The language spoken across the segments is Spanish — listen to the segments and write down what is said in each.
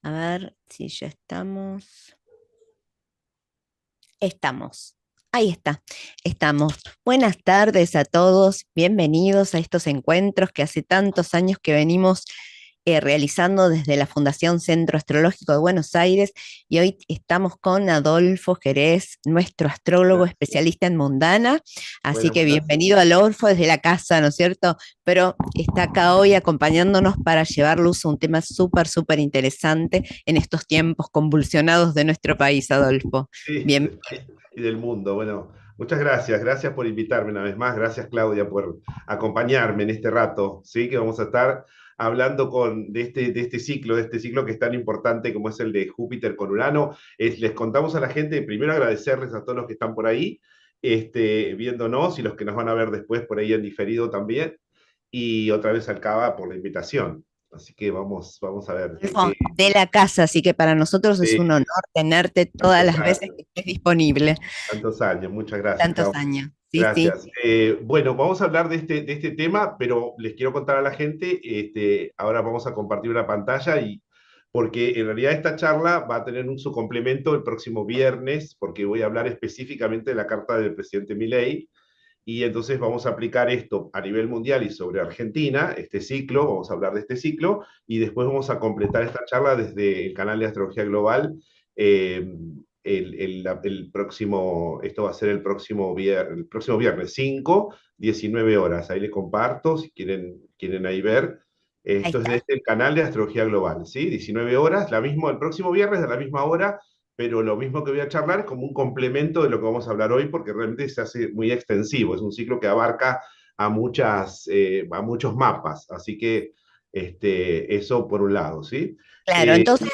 A ver si ya estamos. Estamos. Ahí está. Estamos. Buenas tardes a todos. Bienvenidos a estos encuentros que hace tantos años que venimos realizando desde la Fundación Centro Astrológico de Buenos Aires y hoy estamos con Adolfo Jerez, nuestro astrólogo Buenas, especialista en mundana, así buenas, que buenas. bienvenido Adolfo desde la casa, ¿no es cierto? Pero está acá hoy acompañándonos para llevar luz a un tema súper, súper interesante en estos tiempos convulsionados de nuestro país, Adolfo. Sí, Bien, del país y del mundo. Bueno, muchas gracias. Gracias por invitarme una vez más. Gracias, Claudia, por acompañarme en este rato, ¿sí? Que vamos a estar hablando de este ciclo que es tan importante como es el de Júpiter con Urano. Les contamos a la gente, primero agradecerles a todos los que están por ahí, viéndonos y los que nos van a ver después por ahí en diferido también. Y otra vez al Cava por la invitación. Así que vamos a ver. Adolfo, de la casa, así que para nosotros es un Sí, honor tenerte todas tantos las años. veces que estés disponible. Tantos años, muchas gracias, Tantos Clau. años. Sí, sí. Gracias. Bueno, vamos a hablar de este tema, pero les quiero contar a la gente, ahora vamos a compartir una pantalla y porque en realidad esta charla va a tener un su complemento el próximo viernes, porque voy a hablar específicamente de la carta del presidente Milei, y entonces vamos a aplicar esto a nivel mundial y sobre Argentina, este ciclo, vamos a hablar de este ciclo, y después vamos a completar esta charla desde el canal de Astrología Global. eh, el próximo, esto va a ser el próximo viernes 5, 19 horas. Ahí le comparto, si quieren ahí ver. Ahí Esto es está. desde el canal de Astrología Global, ¿sí? 19 horas, el próximo viernes a la misma hora, pero lo mismo que voy a charlar es como un complemento de lo que vamos a hablar hoy, porque realmente se hace muy extensivo, es un ciclo que abarca a muchos mapas, así que eso por un lado, ¿sí? Claro, Eh, entonces,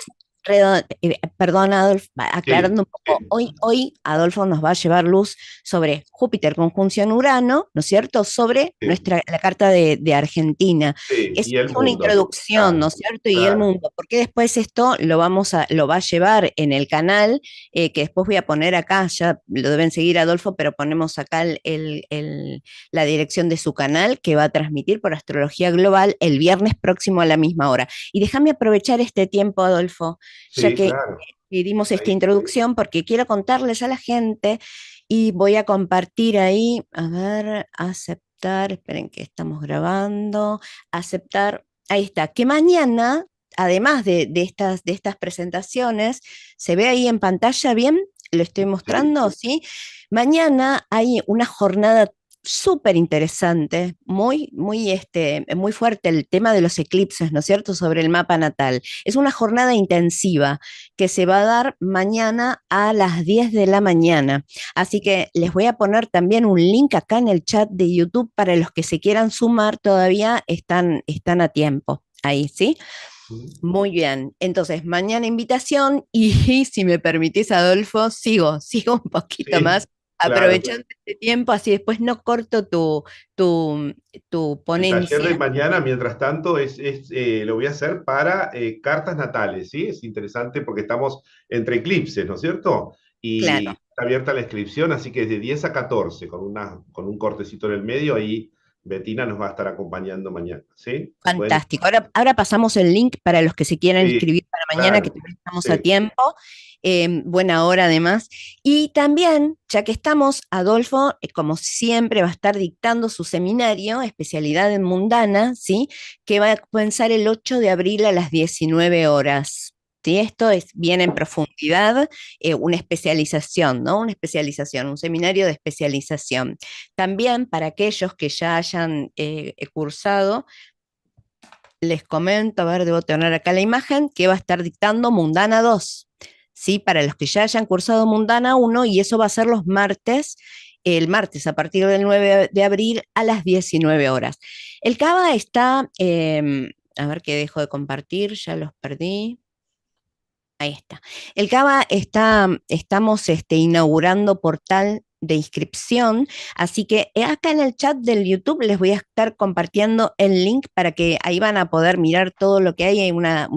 perdón, Adolfo, sí, aclarando un poco, sí, hoy Adolfo nos va a llevar luz sobre Júpiter conjunción Urano, ¿no es cierto? Sobre sí, la carta de Argentina. sí, Es y el una mundo, introducción, ¿no claro, es cierto? Y el claro, mundo, porque después esto lo va a llevar en el canal, que después voy a poner acá, ya lo deben seguir Adolfo, pero ponemos acá la dirección de su canal que va a transmitir por Astrología Global el viernes próximo a la misma hora. Y déjame aprovechar este tiempo, Adolfo, ya sí, que claro, dimos esta ahí, introducción, porque quiero contarles a la gente y voy a compartir ahí, a ver, aceptar, esperen que estamos grabando, aceptar, ahí está, que mañana, además de estas presentaciones, se ve ahí en pantalla bien, lo estoy sí, mostrando, ¿sí? Mañana hay una jornada súper interesante, muy fuerte el tema de los eclipses, ¿no es cierto?, sobre el mapa natal. Es una jornada intensiva que se va a dar mañana a las 10 de la mañana. Así que les voy a poner también un link acá en el chat de YouTube para los que se quieran sumar, todavía están a tiempo. Ahí, ¿sí? sí, Muy bien. Entonces, mañana invitación y si me permitís, Adolfo, sigo un poquito sí, más, claro. aprovechando este tiempo, así después no corto tu, tu El taller de ponencia. mañana, mientras tanto, lo voy a hacer para cartas natales, ¿sí? Es interesante porque estamos entre eclipses, ¿no es cierto? Y Claro. está abierta la inscripción, así que es de 10 a 14, con un cortecito en el medio, ahí Betina nos va a estar acompañando mañana, ¿sí? Bueno, Fantástico. Ahora pasamos el link para los que se quieran sí, inscribir para mañana, que claro, todavía estamos a sí, tiempo. Buena hora además. Y también, ya que estamos, Adolfo, como siempre, va a estar dictando su seminario, especialidad en mundana, ¿sí? Que va a comenzar el 8 de abril a las 19 horas. ¿Sí? Esto es bien en profundidad, una especialización, ¿no? Una especialización, un seminario de especialización. También para aquellos que ya hayan cursado, les comento, a ver, debo tener acá la imagen, que va a estar dictando Mundana 2, ¿sí? Para los que ya hayan cursado Mundana 1, y eso va a ser los martes, el martes a partir del 9 de abril a las 19 horas. El CABA está, a ver qué dejo de compartir, ya los perdí. Ahí está. El CABA estamos inaugurando portal de inscripción, así que acá en el chat del YouTube les voy a estar compartiendo el link para que ahí van a poder mirar todo lo que hay una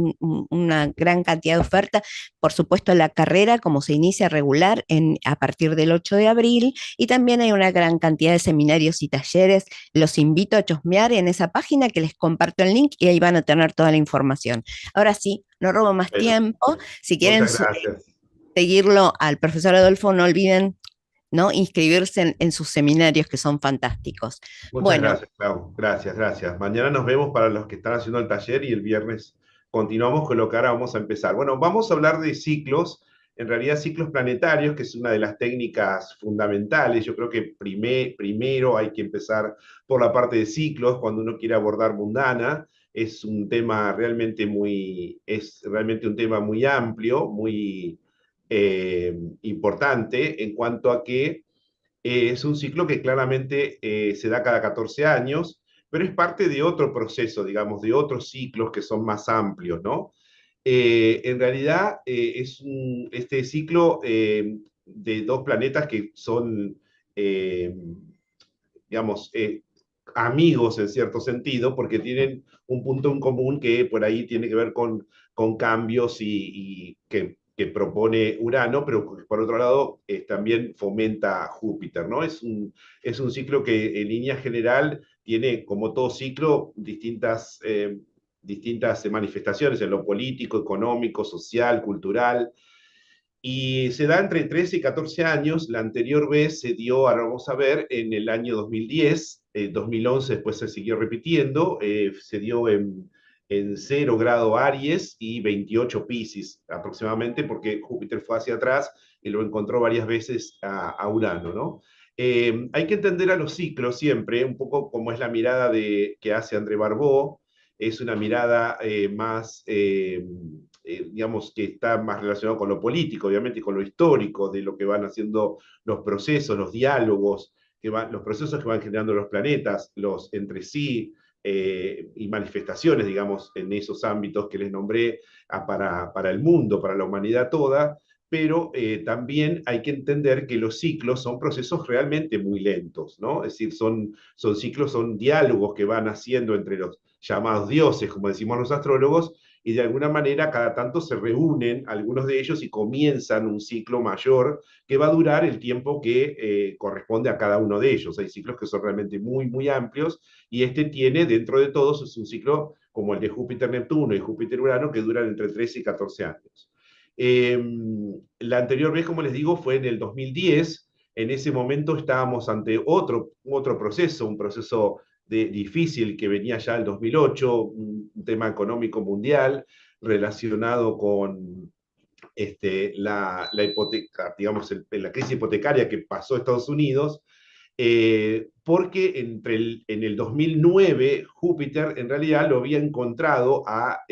gran cantidad de ofertas, por supuesto la carrera como se inicia regular a partir del 8 de abril y también hay una gran cantidad de seminarios y talleres, los invito a chusmear en esa página que les comparto el link y ahí van a tener toda la información. Ahora sí, no robo más Bueno, tiempo, si quieren muchas gracias. seguirlo al profesor Adolfo, no olviden, ¿no?, inscribirse en sus seminarios que son fantásticos. Muchas Bueno, gracias, Clau. Gracias, gracias. Mañana nos vemos para los que están haciendo el taller y el viernes continuamos con lo que ahora vamos a empezar. Bueno, vamos a hablar de ciclos, en realidad ciclos planetarios, que es una de las técnicas fundamentales. Yo creo que primero hay que empezar por la parte de ciclos cuando uno quiere abordar mundana. Es un tema es realmente un tema muy amplio, muy importante en cuanto a que es un ciclo que claramente se da cada 14 años, pero es parte de otro proceso, digamos, de otros ciclos que son más amplios, ¿no? En realidad este ciclo de dos planetas que son, eh, digamos, amigos en cierto sentido, porque tienen un punto en común que por ahí tiene que ver con cambios y que propone Urano, pero por otro lado también fomenta Júpiter, ¿no? Es un ciclo que en línea general tiene, como todo ciclo, distintas manifestaciones en lo político, económico, social, cultural, y se da entre 13 y 14 años. La anterior vez se dio, ahora vamos a ver, en el año 2010, 2011 después se siguió repitiendo, se dio en 0 grado Aries y 28 Piscis aproximadamente, porque Júpiter fue hacia atrás y lo encontró varias veces a Urano, ¿no? Hay que entender a los ciclos siempre, un poco como es la mirada que hace André Barbeau, es una mirada digamos, que está más relacionado con lo político, obviamente, y con lo histórico, de lo que van haciendo los procesos, los diálogos, los procesos que van generando los planetas, los entre sí, y manifestaciones, digamos, en esos ámbitos que les nombré para el mundo, para la humanidad toda, pero también hay que entender que los ciclos son procesos realmente muy lentos, ¿no? Es decir, son ciclos, son diálogos que van haciendo entre los llamados dioses, como decimos los astrólogos, y de alguna manera cada tanto se reúnen algunos de ellos y comienzan un ciclo mayor que va a durar el tiempo que corresponde a cada uno de ellos. Hay ciclos que son realmente muy, muy amplios y este tiene, dentro de todos, es un ciclo como el de Júpiter-Neptuno y Júpiter-Urano que duran entre 13 y 14 años. Eh, la anterior vez, como les digo, fue en el 2010. En ese momento estábamos ante otro proceso, un proceso difícil que venía ya el 2008, un tema económico mundial relacionado con la hipoteca, digamos, la crisis hipotecaria que pasó a Estados Unidos, porque en el 2009 Júpiter en realidad lo había encontrado a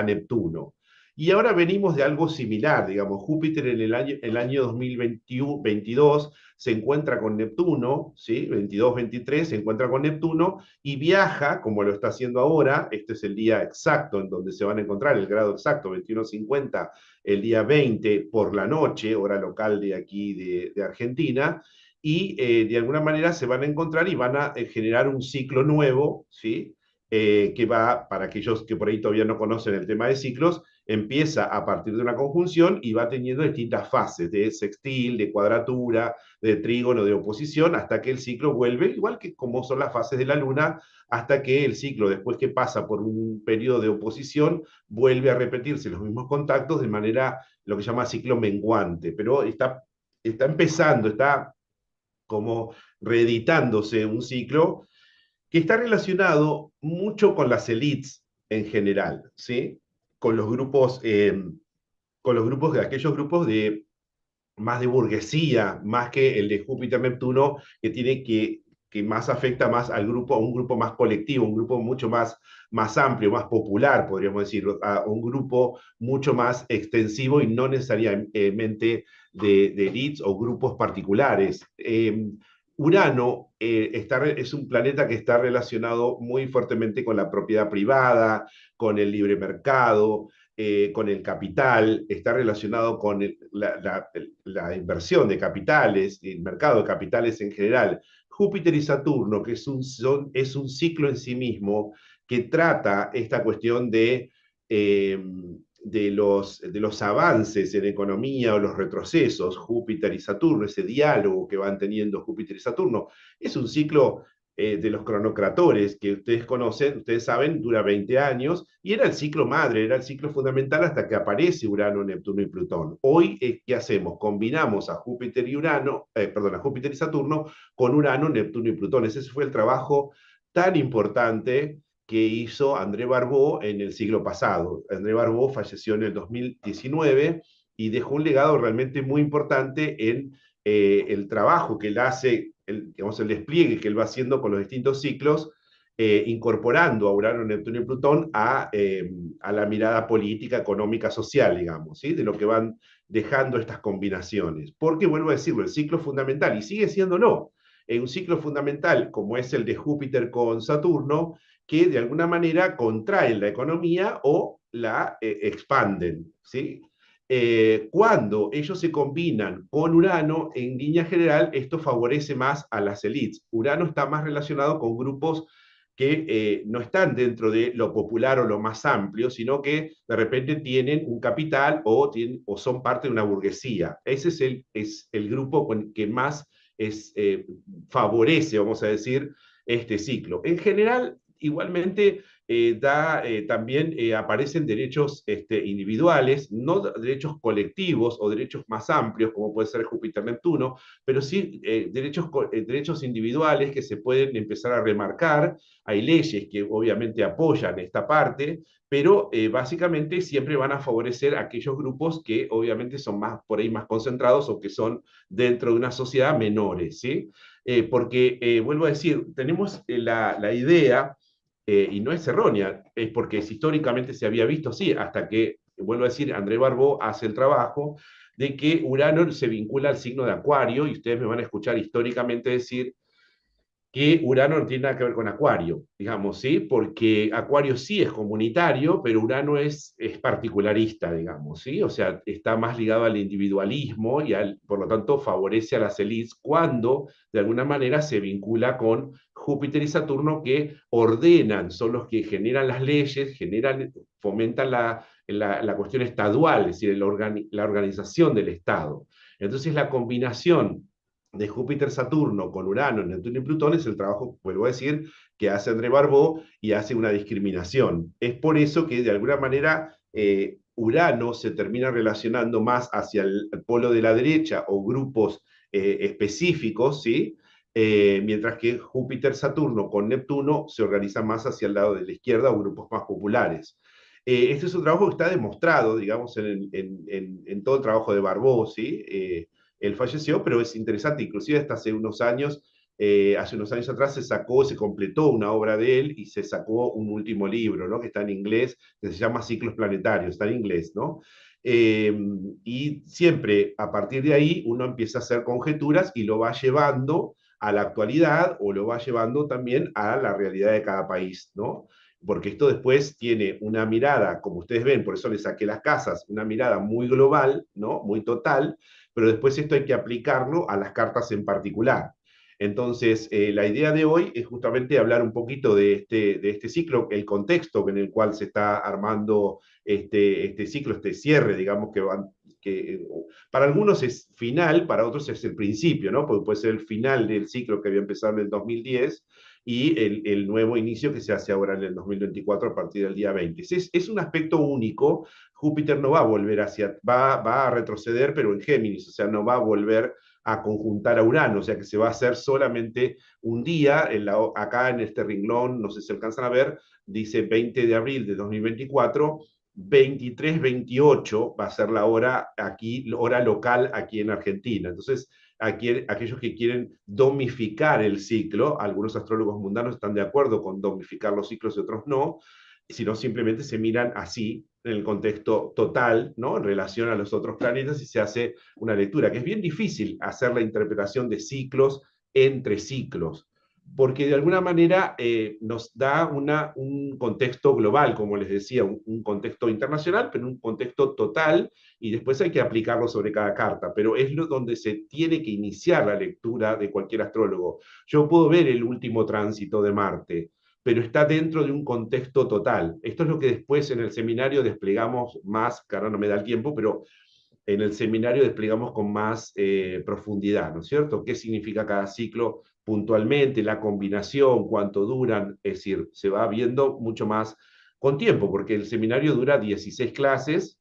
Neptuno. Y ahora venimos de algo similar, digamos, Júpiter en el año 2022 se encuentra con Neptuno, ¿sí? 22-23 se encuentra con Neptuno y viaja, como lo está haciendo ahora, este es el día exacto en donde se van a encontrar, el grado exacto, 21:50, el día 20 por la noche, hora local de aquí de Argentina, y de alguna manera se van a encontrar y van a generar un ciclo nuevo, ¿sí? Que va, para aquellos que por ahí todavía no conocen el tema de ciclos, empieza a partir de una conjunción y va teniendo distintas fases de sextil, de cuadratura, de trígono, de oposición, hasta que el ciclo vuelve, igual que como son las fases de la Luna, hasta que el ciclo, después que pasa por un periodo de oposición, vuelve a repetirse los mismos contactos de manera, lo que se llama ciclo menguante, pero está empezando, está como reeditándose un ciclo que está relacionado mucho con las élites en general, ¿sí? Con los grupos, de aquellos grupos de más de burguesía, más que el de Júpiter-Neptuno, que más afecta más al grupo, a un grupo más colectivo, un grupo mucho más amplio, más popular, podríamos decir, a un grupo mucho más extensivo y no necesariamente de elites o grupos particulares. Urano es un planeta que está relacionado muy fuertemente con la propiedad privada, con el libre mercado, con el capital, está relacionado con la inversión de capitales, el mercado de capitales en general. Júpiter y Saturno, que es un ciclo en sí mismo, que trata esta cuestión eh, de los avances en economía o los retrocesos, Júpiter y Saturno, ese diálogo que van teniendo Júpiter y Saturno, es un ciclo de los cronocratores que ustedes conocen, ustedes saben, dura 20 años, y era el ciclo madre, era el ciclo fundamental hasta que aparece Urano, Neptuno y Plutón. Hoy, ¿qué hacemos? Combinamos a Júpiter y Urano, perdón, a Júpiter y Saturno con Urano, Neptuno y Plutón. Ese fue el trabajo tan importante que hizo André Barbeau en el siglo pasado. André Barbeau falleció en el 2019 y dejó un legado realmente muy importante en el trabajo que él hace, digamos, el despliegue que él va haciendo con los distintos ciclos, incorporando a Urano, Neptuno y Plutón a la mirada política, económica, social, digamos, ¿sí? De lo que van dejando estas combinaciones. Porque, vuelvo a decirlo, el ciclo fundamental, y sigue siéndolo, un ciclo fundamental como es el de Júpiter con Saturno, que de alguna manera contraen la economía o la expanden, ¿sí? Cuando ellos se combinan con Urano, en línea general, esto favorece más a las élites. Urano está más relacionado con grupos que no están dentro de lo popular o lo más amplio, sino que de repente tienen un capital o son parte de una burguesía. Ese es el grupo que más favorece, vamos a decir, este ciclo. En general, igualmente, también aparecen derechos individuales, no derechos colectivos o derechos más amplios, como puede ser Júpiter-Neptuno, pero sí derechos individuales que se pueden empezar a remarcar. Hay leyes que obviamente apoyan esta parte, pero básicamente siempre van a favorecer a aquellos grupos que obviamente son más por ahí más concentrados o que son dentro de una sociedad menores, ¿sí? Porque, vuelvo a decir, tenemos la idea, y no es errónea, es porque históricamente se había visto así, hasta que, vuelvo a decir, André Barbeau hace el trabajo de que Urano se vincula al signo de Acuario, y ustedes me van a escuchar históricamente decir que Urano no tiene nada que ver con Acuario, digamos, ¿sí? Porque Acuario sí es comunitario, pero Urano es particularista, digamos, ¿sí? O sea, está más ligado al individualismo y por lo tanto favorece a las élites cuando de alguna manera se vincula con Júpiter y Saturno que ordenan, son los que generan las leyes, fomentan la cuestión estadual, es decir, la organización del Estado. Entonces la combinación de Júpiter-Saturno con Urano, Neptuno y Plutón es el trabajo, vuelvo a decir, que hace André Barbeau y hace una discriminación. Es por eso que de alguna manera Urano se termina relacionando más hacia el polo de la derecha o grupos específicos, ¿sí? Mientras que Júpiter-Saturno con Neptuno se organiza más hacia el lado de la izquierda o grupos más populares. Este es un trabajo que está demostrado, digamos, en todo el trabajo de Barbeau, ¿sí? Él falleció, pero es interesante, inclusive hasta hace unos años atrás se completó una obra de él y se sacó un último libro, ¿no? Que está en inglés, que se llama Ciclos Planetarios, está en inglés, ¿no? Eh, y siempre a partir de ahí uno empieza a hacer conjeturas y lo va llevando a la actualidad o lo va llevando también a la realidad de cada país, ¿no? Porque esto después tiene una mirada, como ustedes ven, por eso le saqué las casas, una mirada muy global, ¿no? Muy total, pero después esto hay que aplicarlo a las cartas en particular. Entonces, la idea de hoy es justamente hablar un poquito de este ciclo, el contexto en el cual se está armando este ciclo, este cierre, digamos, que para algunos es final, para otros es el principio, ¿no? Porque puede ser el final del ciclo que había empezado en el 2010 y el nuevo inicio que se hace ahora en el 2024 a partir del día 20. Es un aspecto único. Júpiter no va a volver va a retroceder, pero en Géminis, o sea, no va a volver a conjuntar a Urano, o sea que se va a hacer solamente un día, acá en este renglón, no sé si alcanzan a ver, dice 20 de abril de 2024, 23-28 va a ser la hora aquí, hora local aquí en Argentina. Entonces, aquellos que quieren domificar el ciclo, algunos astrólogos mundanos están de acuerdo con domificar los ciclos y otros no, sino simplemente se miran así en el contexto total, ¿no? En relación a los otros planetas y se hace una lectura, que es bien difícil hacer la interpretación de ciclos entre ciclos, porque de alguna manera nos da un contexto global, como les decía, un contexto internacional, pero un contexto total, y después hay que aplicarlo sobre cada carta, pero es donde se tiene que iniciar la lectura de cualquier astrólogo. Yo puedo ver el último tránsito de Marte, pero está dentro de un contexto total. Esto es lo que después en el seminario desplegamos más, que ahora no me da el tiempo, pero en el seminario desplegamos con más profundidad, ¿no es cierto? ¿Qué significa cada ciclo puntualmente, la combinación, cuánto duran? Es decir, se va viendo mucho más con tiempo, porque el seminario dura 16 clases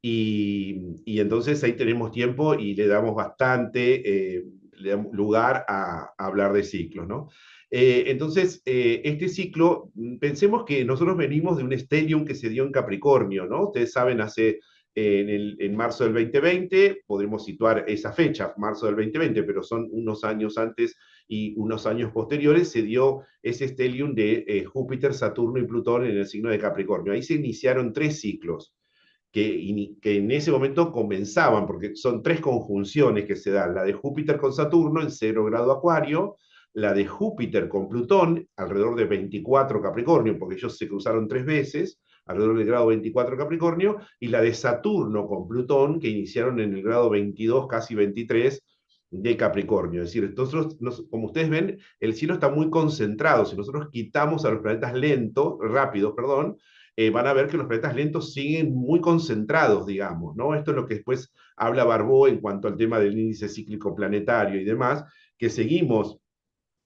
y entonces ahí tenemos tiempo y le damos bastante le damos lugar a hablar de ciclos, ¿no? Entonces, este ciclo, pensemos que nosotros venimos de un stellium que se dio en Capricornio, ¿no? Ustedes saben, hace en marzo del 2020, podremos situar esa fecha, marzo del 2020, pero son unos años antes y unos años posteriores, se dio ese stellium de Júpiter, Saturno y Plutón en el signo de Capricornio. Ahí se iniciaron 3 ciclos que en ese momento comenzaban, porque son 3 conjunciones que se dan, la de Júpiter con Saturno en 0 grado Acuario, la de Júpiter con Plutón alrededor de 24 Capricornio, porque ellos se cruzaron 3 veces, alrededor del grado 24 Capricornio, y la de Saturno con Plutón, que iniciaron en el grado 22, casi 23 de Capricornio. Es decir, entonces, como ustedes ven, el cielo está muy concentrado. Si nosotros quitamos a los planetas lentos, rápidos, perdón, van a ver que los planetas lentos siguen muy concentrados, digamos, ¿no? Esto es lo que después habla Barbault en cuanto al tema del índice cíclico planetario y demás, que seguimos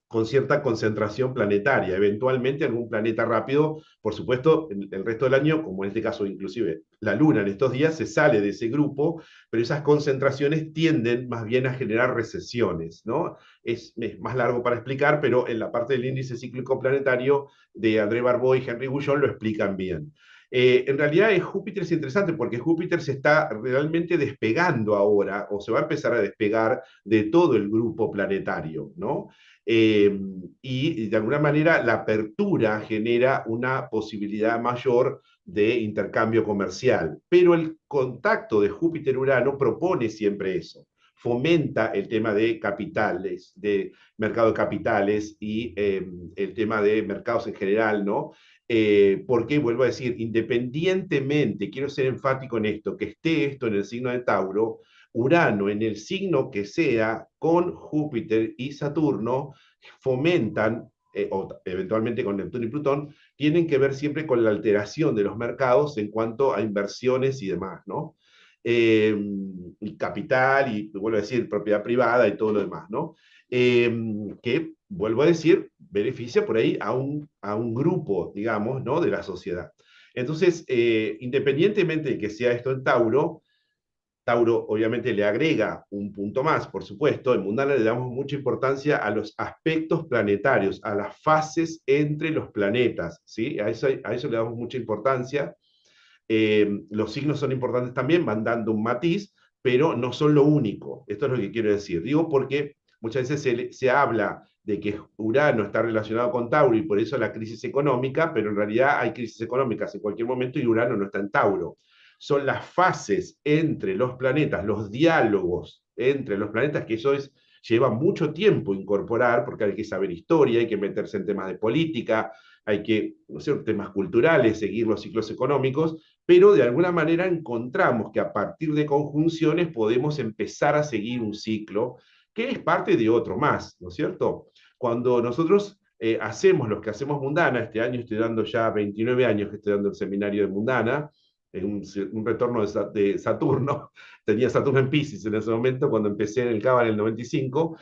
con cierta concentración planetaria. Eventualmente algún planeta rápido, por supuesto, el resto del año, como en este caso inclusive la Luna en estos días, se sale de ese grupo, pero esas concentraciones tienden más bien a generar recesiones, ¿no? Es más largo para explicar, pero en la parte del índice cíclico planetario de André Barbault y Henry Guyon lo explican bien. En realidad Júpiter es interesante porque Júpiter se está realmente despegando ahora, o se va a empezar a despegar de todo el grupo planetario, ¿no? Eh, y de alguna manera la apertura genera una posibilidad mayor de intercambio comercial. Pero el contacto de Júpiter-Urano propone siempre eso, fomenta el tema de capitales, de mercado de capitales y el tema de mercados en general, ¿no? Porque, vuelvo a decir, independientemente, quiero ser enfático en esto, que esté esto en el signo de Tauro, Urano en el signo que sea, con Júpiter y Saturno, fomentan, o eventualmente con Neptuno y Plutón, tienen que ver siempre con la alteración de los mercados en cuanto a inversiones y demás, ¿no? Eh, Capital y, vuelvo a decir, propiedad privada y todo lo demás, ¿no? Que, vuelvo a decir, beneficia por ahí a un grupo, digamos, ¿no? De la sociedad. Entonces, independientemente de que sea esto en Tauro, Tauro obviamente le agrega un punto más, por supuesto, en Mundana le damos mucha importancia a los aspectos planetarios, a las fases entre los planetas, ¿sí? A eso le damos mucha importancia. Los signos son importantes también, van dando un matiz, pero no son lo único. Esto es lo que quiero decir. Digo porque muchas veces se habla de que Urano está relacionado con Tauro y por eso la crisis económica, pero en realidad hay crisis económicas en cualquier momento y Urano no está en Tauro. Son las fases entre los planetas, los diálogos entre los planetas, que eso lleva mucho tiempo incorporar, porque hay que saber historia, hay que meterse en temas de política, hay que, no sé, temas culturales, seguir los ciclos económicos, pero de alguna manera encontramos que a partir de conjunciones podemos empezar a seguir un ciclo que es parte de otro más, ¿no es cierto? Cuando nosotros hacemos lo que hacemos Mundana, este año estoy dando ya 29 años que estoy dando el seminario de Mundana, en un retorno de Saturno, tenía Saturno en Pisces en ese momento, cuando empecé en el CABA en el 95,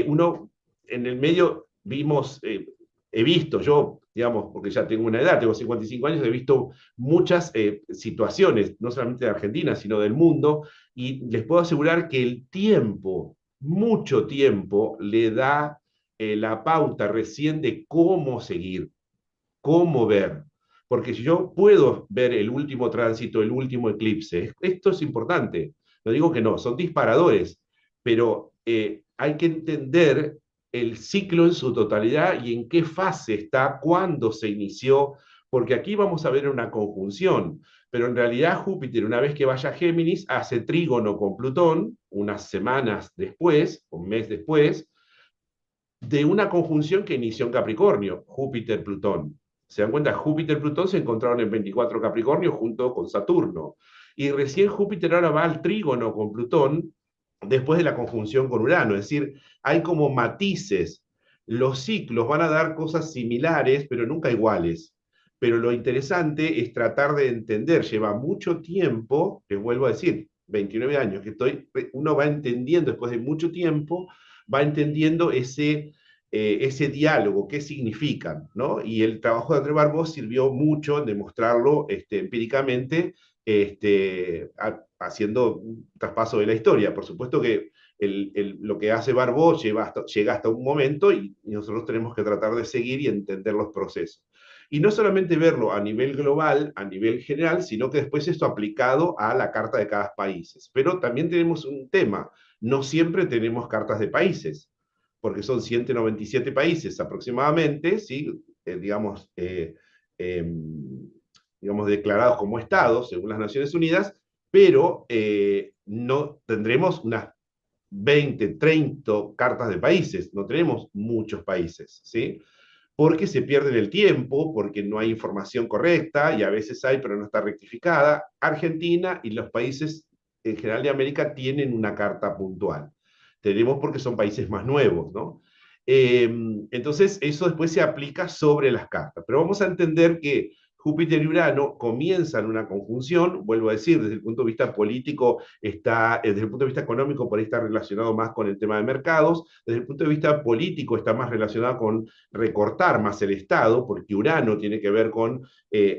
uno en el medio vimos, he visto yo, digamos, porque ya tengo una edad, tengo 55 años, he visto muchas situaciones, no solamente de Argentina, sino del mundo, y les puedo asegurar que el tiempo, mucho tiempo, le da la pauta recién de cómo seguir, cómo ver. Porque si yo puedo ver el último tránsito, el último eclipse, esto es importante. No digo que no, son disparadores, pero hay que entender el ciclo en su totalidad y en qué fase está, cuándo se inició, porque aquí vamos a ver una conjunción, pero en realidad Júpiter, una vez que vaya a Géminis, hace trígono con Plutón, unas semanas después, un mes después, de una conjunción que inició en Capricornio, Júpiter-Plutón. ¿Se dan cuenta? Júpiter-Plutón se encontraron en 24 Capricornio junto con Saturno. Y recién Júpiter ahora va al trígono con Plutón después de la conjunción con Urano. Es decir, hay como matices. Los ciclos van a dar cosas similares, pero nunca iguales. Pero lo interesante es tratar de entender, lleva mucho tiempo, les vuelvo a decir, 29 años que estoy, uno va entendiendo después de mucho tiempo, va entendiendo ese diálogo, qué significan, ¿no? Y el trabajo de André Barbos sirvió mucho en demostrarlo empíricamente, haciendo un traspaso de la historia. Por supuesto que lo que hace Barbos llega hasta un momento y nosotros tenemos que tratar de seguir y entender los procesos. Y no solamente verlo a nivel global, a nivel general, sino que después esto aplicado a la carta de cada país. Pero también tenemos un tema, no siempre tenemos cartas de países, porque son 197 países aproximadamente, ¿sí? Digamos, digamos, declarados como estados según las Naciones Unidas, pero no tendremos unas 20, 30 cartas de países, no tenemos muchos países, ¿sí? Porque se pierde el tiempo, porque no hay información correcta, y a veces hay, pero no está rectificada. Argentina y los países en general de América tienen una carta puntual. Tenemos porque son países más nuevos, ¿no? Entonces, eso después se aplica sobre las cartas. Pero vamos a entender que Júpiter y Urano comienzan una conjunción, vuelvo a decir, desde el punto de vista político, desde el punto de vista económico, por ahí está relacionado más con el tema de mercados, desde el punto de vista político está más relacionado con recortar más el Estado, porque Urano tiene que ver con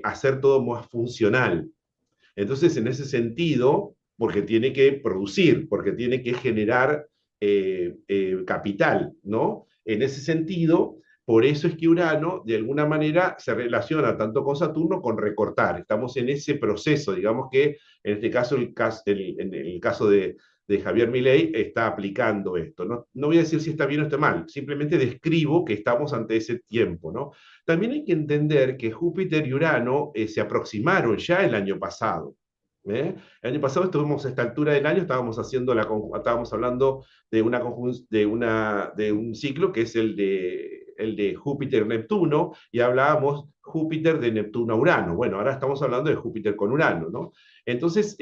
hacer todo más funcional. Entonces, en ese sentido, porque tiene que producir, porque tiene que generar capital, ¿no? En ese sentido, por eso es que Urano, de alguna manera, se relaciona tanto con Saturno con recortar. Estamos en ese proceso, digamos que en este caso, en el caso de Javier Milei, está aplicando esto. No, no voy a decir si está bien o está mal, simplemente describo que estamos ante ese tiempo, ¿no? También hay que entender que Júpiter y Urano se aproximaron ya el año pasado. ¿Eh? El año pasado estuvimos a esta altura del año, estábamos hablando de un ciclo que es el de Júpiter-Neptuno, y hablábamos Júpiter de Neptuno-Urano. Bueno, ahora estamos hablando de Júpiter con Urano, ¿no? Entonces,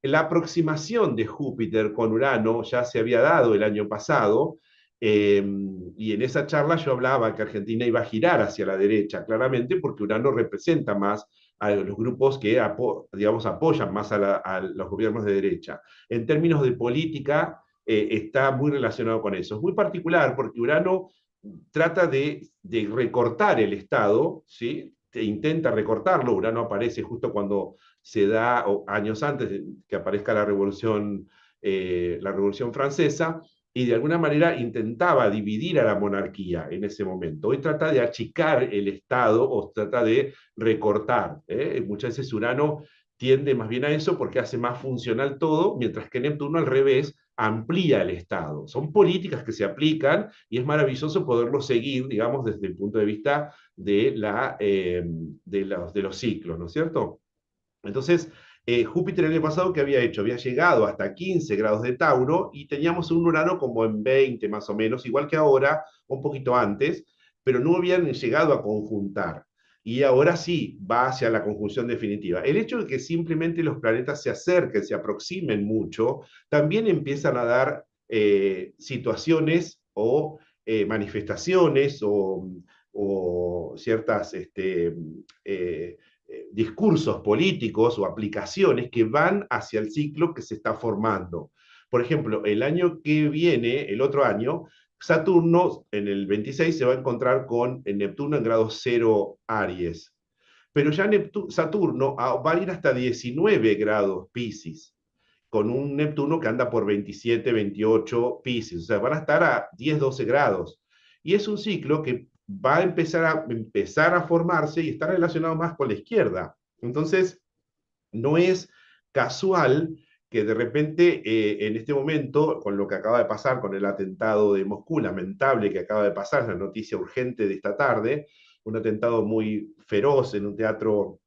la aproximación de Júpiter con Urano ya se había dado el año pasado, y en esa charla yo hablaba que Argentina iba a girar hacia la derecha, claramente, porque Urano representa más a los grupos que, digamos, apoyan más a los gobiernos de derecha. En términos de política, está muy relacionado con eso. Es muy particular porque Urano trata de recortar el Estado, ¿sí? Intenta recortarlo. Urano aparece justo cuando se da, o años antes de que aparezca la Revolución Francesa, y de alguna manera intentaba dividir a la monarquía en ese momento. Hoy trata de achicar el Estado o trata de recortar. Muchas veces Urano tiende más bien a eso porque hace más funcional todo, mientras que Neptuno al revés amplía el Estado. Son políticas que se aplican y es maravilloso poderlo seguir, digamos, desde el punto de vista de los ciclos, ¿no es cierto? Entonces, Júpiter el año pasado, ¿qué había hecho? Había llegado hasta 15 grados de Tauro y teníamos un Urano como en 20 más o menos, igual que ahora, un poquito antes, pero no habían llegado a conjuntar. Y ahora sí va hacia la conjunción definitiva. El hecho de que simplemente los planetas se acerquen, se aproximen mucho, también empiezan a dar situaciones o manifestaciones o ciertas discursos políticos o aplicaciones que van hacia el ciclo que se está formando. Por ejemplo, el año que viene, el otro año, Saturno en el 26 se va a encontrar con Neptuno en grado 0 Aries. Pero ya Saturno va a ir hasta 19 grados Pisces, con un Neptuno que anda por 27, 28 Pisces. O sea, van a estar a 10, 12 grados. Y es un ciclo que va a empezar a formarse y está relacionado más con la izquierda. Entonces, no es casual que de repente en este momento, con lo que acaba de pasar con el atentado de Moscú, lamentable que acaba de pasar, la noticia urgente de esta tarde, un atentado muy feroz en un teatro,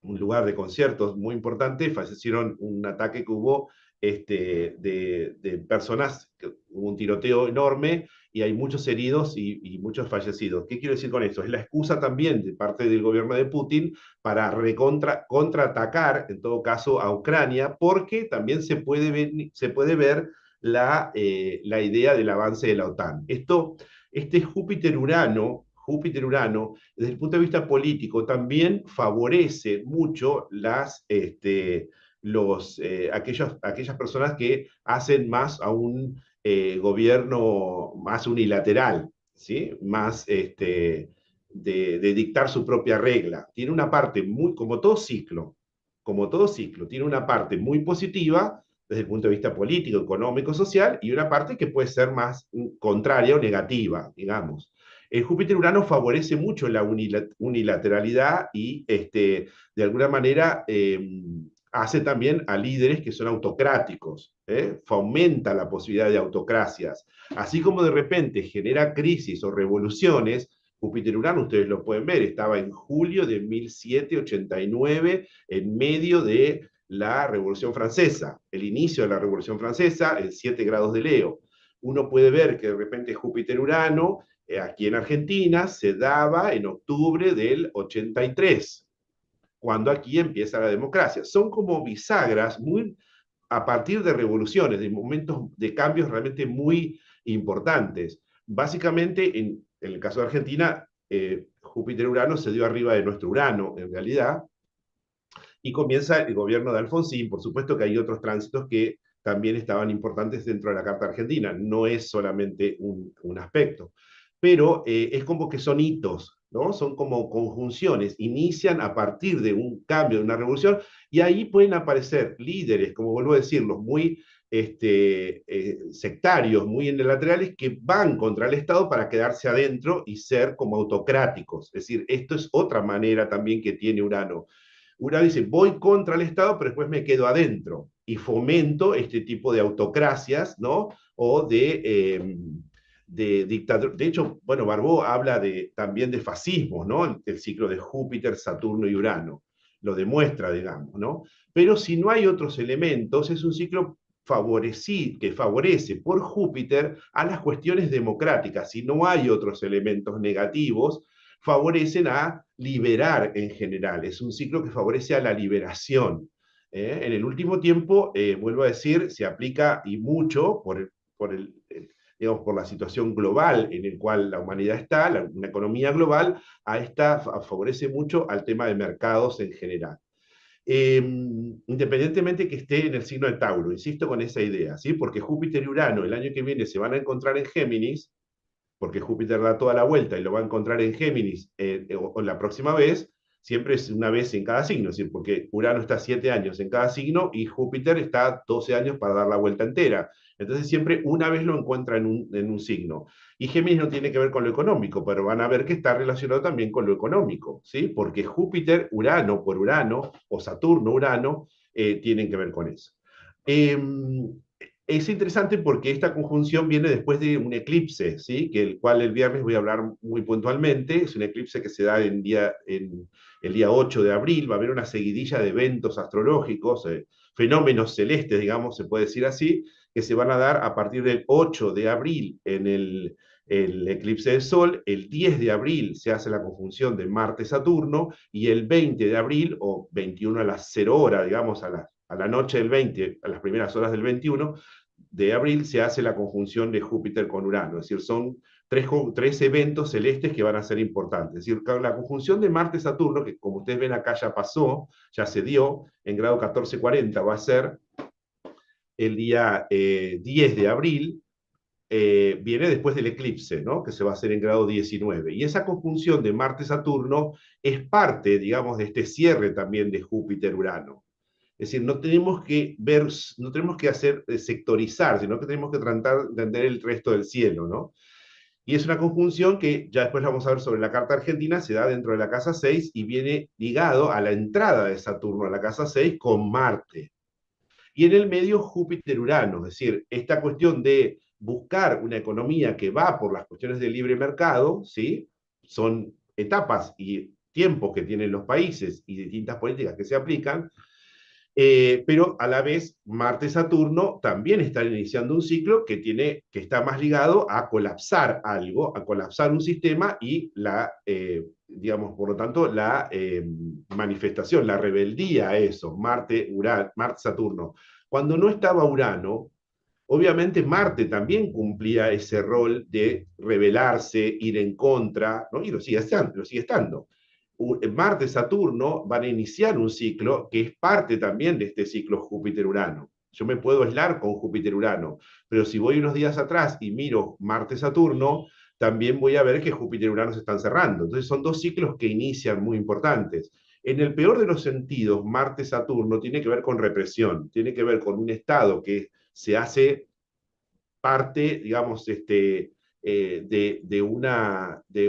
un lugar de conciertos muy importante, fallecieron un ataque que hubo de personas, hubo un tiroteo enorme y hay muchos heridos y muchos fallecidos. ¿Qué quiero decir con esto? Es la excusa también de parte del gobierno de Putin para contraatacar, en todo caso, a Ucrania, porque también se puede ver la idea del avance de la OTAN. Este Júpiter-Urano, desde el punto de vista político, también favorece mucho aquellas personas que hacen más a un gobierno más unilateral, ¿sí? Más de dictar su propia regla. Tiene una parte muy, como todo ciclo, tiene una parte muy positiva desde el punto de vista político, económico, social, y una parte que puede ser más contraria o negativa, digamos. El Júpiter-Urano favorece mucho la unilateralidad y de alguna manera hace también a líderes que son autocráticos, fomenta la posibilidad de autocracias, así como de repente genera crisis o revoluciones. Júpiter-Urano, ustedes lo pueden ver, estaba en julio de 1789 en medio de la Revolución Francesa, el inicio de la Revolución Francesa, en 7 grados de Leo. Uno puede ver que de repente Júpiter-Urano, aquí en Argentina, se daba en octubre del 83, cuando aquí empieza la democracia. Son como bisagras muy a partir de revoluciones, de momentos de cambios realmente muy importantes. Básicamente, en el caso de Argentina, Júpiter-Urano se dio arriba de nuestro Urano, en realidad, y comienza el gobierno de Alfonsín. Por supuesto que hay otros tránsitos que también estaban importantes dentro de la Carta Argentina, no es solamente un aspecto, pero es como que son hitos, ¿no? Son como conjunciones, inician a partir de un cambio, de una revolución, y ahí pueden aparecer líderes, como vuelvo a decirlo, muy sectarios, muy unilaterales, que van contra el Estado para quedarse adentro y ser como autocráticos. Es decir, esto es otra manera también que tiene Urano. Urano dice, voy contra el Estado, pero después me quedo adentro y fomento este tipo de autocracias, ¿no? O de dictadura. De hecho, bueno, Barbó habla también de fascismo, ¿no? El ciclo de Júpiter, Saturno y Urano. Lo demuestra, digamos, ¿no? Pero si no hay otros elementos, es un ciclo que favorece por Júpiter a las cuestiones democráticas. Si no hay otros elementos negativos, favorecen a liberar en general. Es un ciclo que favorece a la liberación. En el último tiempo, vuelvo a decir, se aplica y mucho digamos, por la situación global en la cual la humanidad está, una economía global, favorece mucho al tema de mercados en general. Independientemente que esté en el signo de Tauro, insisto con esa idea, ¿sí? Porque Júpiter y Urano el año que viene se van a encontrar en Géminis, porque Júpiter da toda la vuelta y lo va a encontrar en Géminis o la próxima vez, siempre es una vez en cada signo, es decir, porque Urano está 7 años en cada signo y Júpiter está 12 años para dar la vuelta entera. Entonces siempre una vez lo encuentra en un signo. Y Géminis no tiene que ver con lo económico, pero van a ver que está relacionado también con lo económico, ¿sí? Porque Júpiter, Urano por Urano, o Saturno, Urano, tienen que ver con eso. Eh, es interesante porque esta conjunción viene después de un eclipse, ¿sí? Que el cual el viernes voy a hablar muy puntualmente. Es un eclipse que se da en el día 8 de abril. Va a haber una seguidilla de eventos astrológicos, fenómenos celestes, digamos, se puede decir así, que se van a dar a partir del 8 de abril en el eclipse del Sol. El 10 de abril se hace la conjunción de Marte-Saturno y el 20 de abril, o 21 a las 0 horas, digamos, a la noche del 20, a las primeras horas del 21 de abril, se hace la conjunción de Júpiter con Urano. Es decir, son tres eventos celestes que van a ser importantes. Es decir, la conjunción de Marte-Saturno, que como ustedes ven acá ya pasó, ya se dio, en grado 1440 va a ser el día 10 de abril, viene después del eclipse, ¿no? Que se va a hacer en grado 19. Y esa conjunción de Marte-Saturno es parte, digamos, de este cierre también de Júpiter-Urano. Es decir, no tenemos que ver, no tenemos que hacer sectorizar, sino que tenemos que tratar de entender el resto del cielo, ¿no? Y es una conjunción que ya después vamos a ver sobre la carta argentina, se da dentro de la casa 6 y viene ligado a la entrada de Saturno a la casa 6 con Marte. Y en el medio Júpiter-Urano, es decir, esta cuestión de buscar una economía que va por las cuestiones del libre mercado, ¿sí? Son etapas y tiempos que tienen los países y distintas políticas que se aplican, Pero a la vez Marte-Saturno también están iniciando un ciclo que está más ligado a colapsar algo, a colapsar un sistema y digamos, por lo tanto, la manifestación, la rebeldía a eso, Marte-Saturno. Cuando no estaba Urano, obviamente Marte también cumplía ese rol de rebelarse, ir en contra, ¿no? Y lo sigue estando. Marte-Saturno van a iniciar un ciclo que es parte también de este ciclo Júpiter-Urano. Yo me puedo aislar con Júpiter-Urano, pero si voy unos días atrás y miro Marte-Saturno, también voy a ver que Júpiter-Urano se están cerrando. Entonces son dos ciclos que inician muy importantes. En el peor de los sentidos, Marte-Saturno tiene que ver con represión, tiene que ver con un estado que se hace parte, digamos, de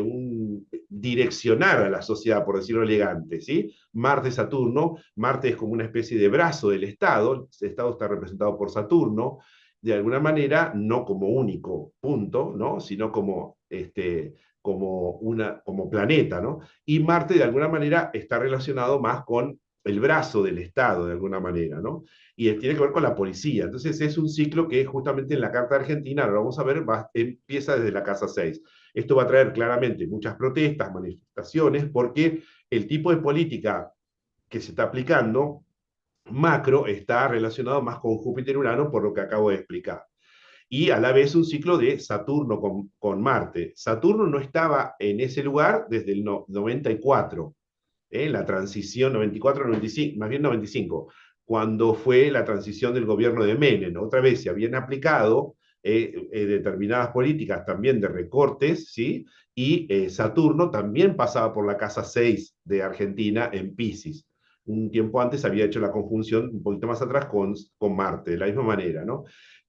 un direccionar a la sociedad, por decirlo elegante, ¿sí? Marte-Saturno, Marte es como una especie de brazo del Estado, el Estado está representado por Saturno, de alguna manera, no como único punto, ¿no? Sino como planeta, ¿no? Y Marte, de alguna manera, está relacionado más con el brazo del Estado, de alguna manera, ¿no? Y tiene que ver con la policía. Entonces es un ciclo que justamente en la Carta Argentina, ahora vamos a ver, empieza desde la casa 6. Esto va a traer claramente muchas protestas, manifestaciones, porque el tipo de política que se está aplicando macro está relacionado más con Júpiter-Urano por lo que acabo de explicar. Y a la vez un ciclo de Saturno con Marte. Saturno no estaba en ese lugar desde el 94, la transición 94-95, más bien 95, cuando fue la transición del gobierno de Menem. Otra vez se habían aplicado determinadas políticas también de recortes, ¿sí? Y Saturno también pasaba por la casa 6 de Argentina en Pisces. Un tiempo antes había hecho la conjunción, un poquito más atrás, con Marte, de la misma manera, ¿no?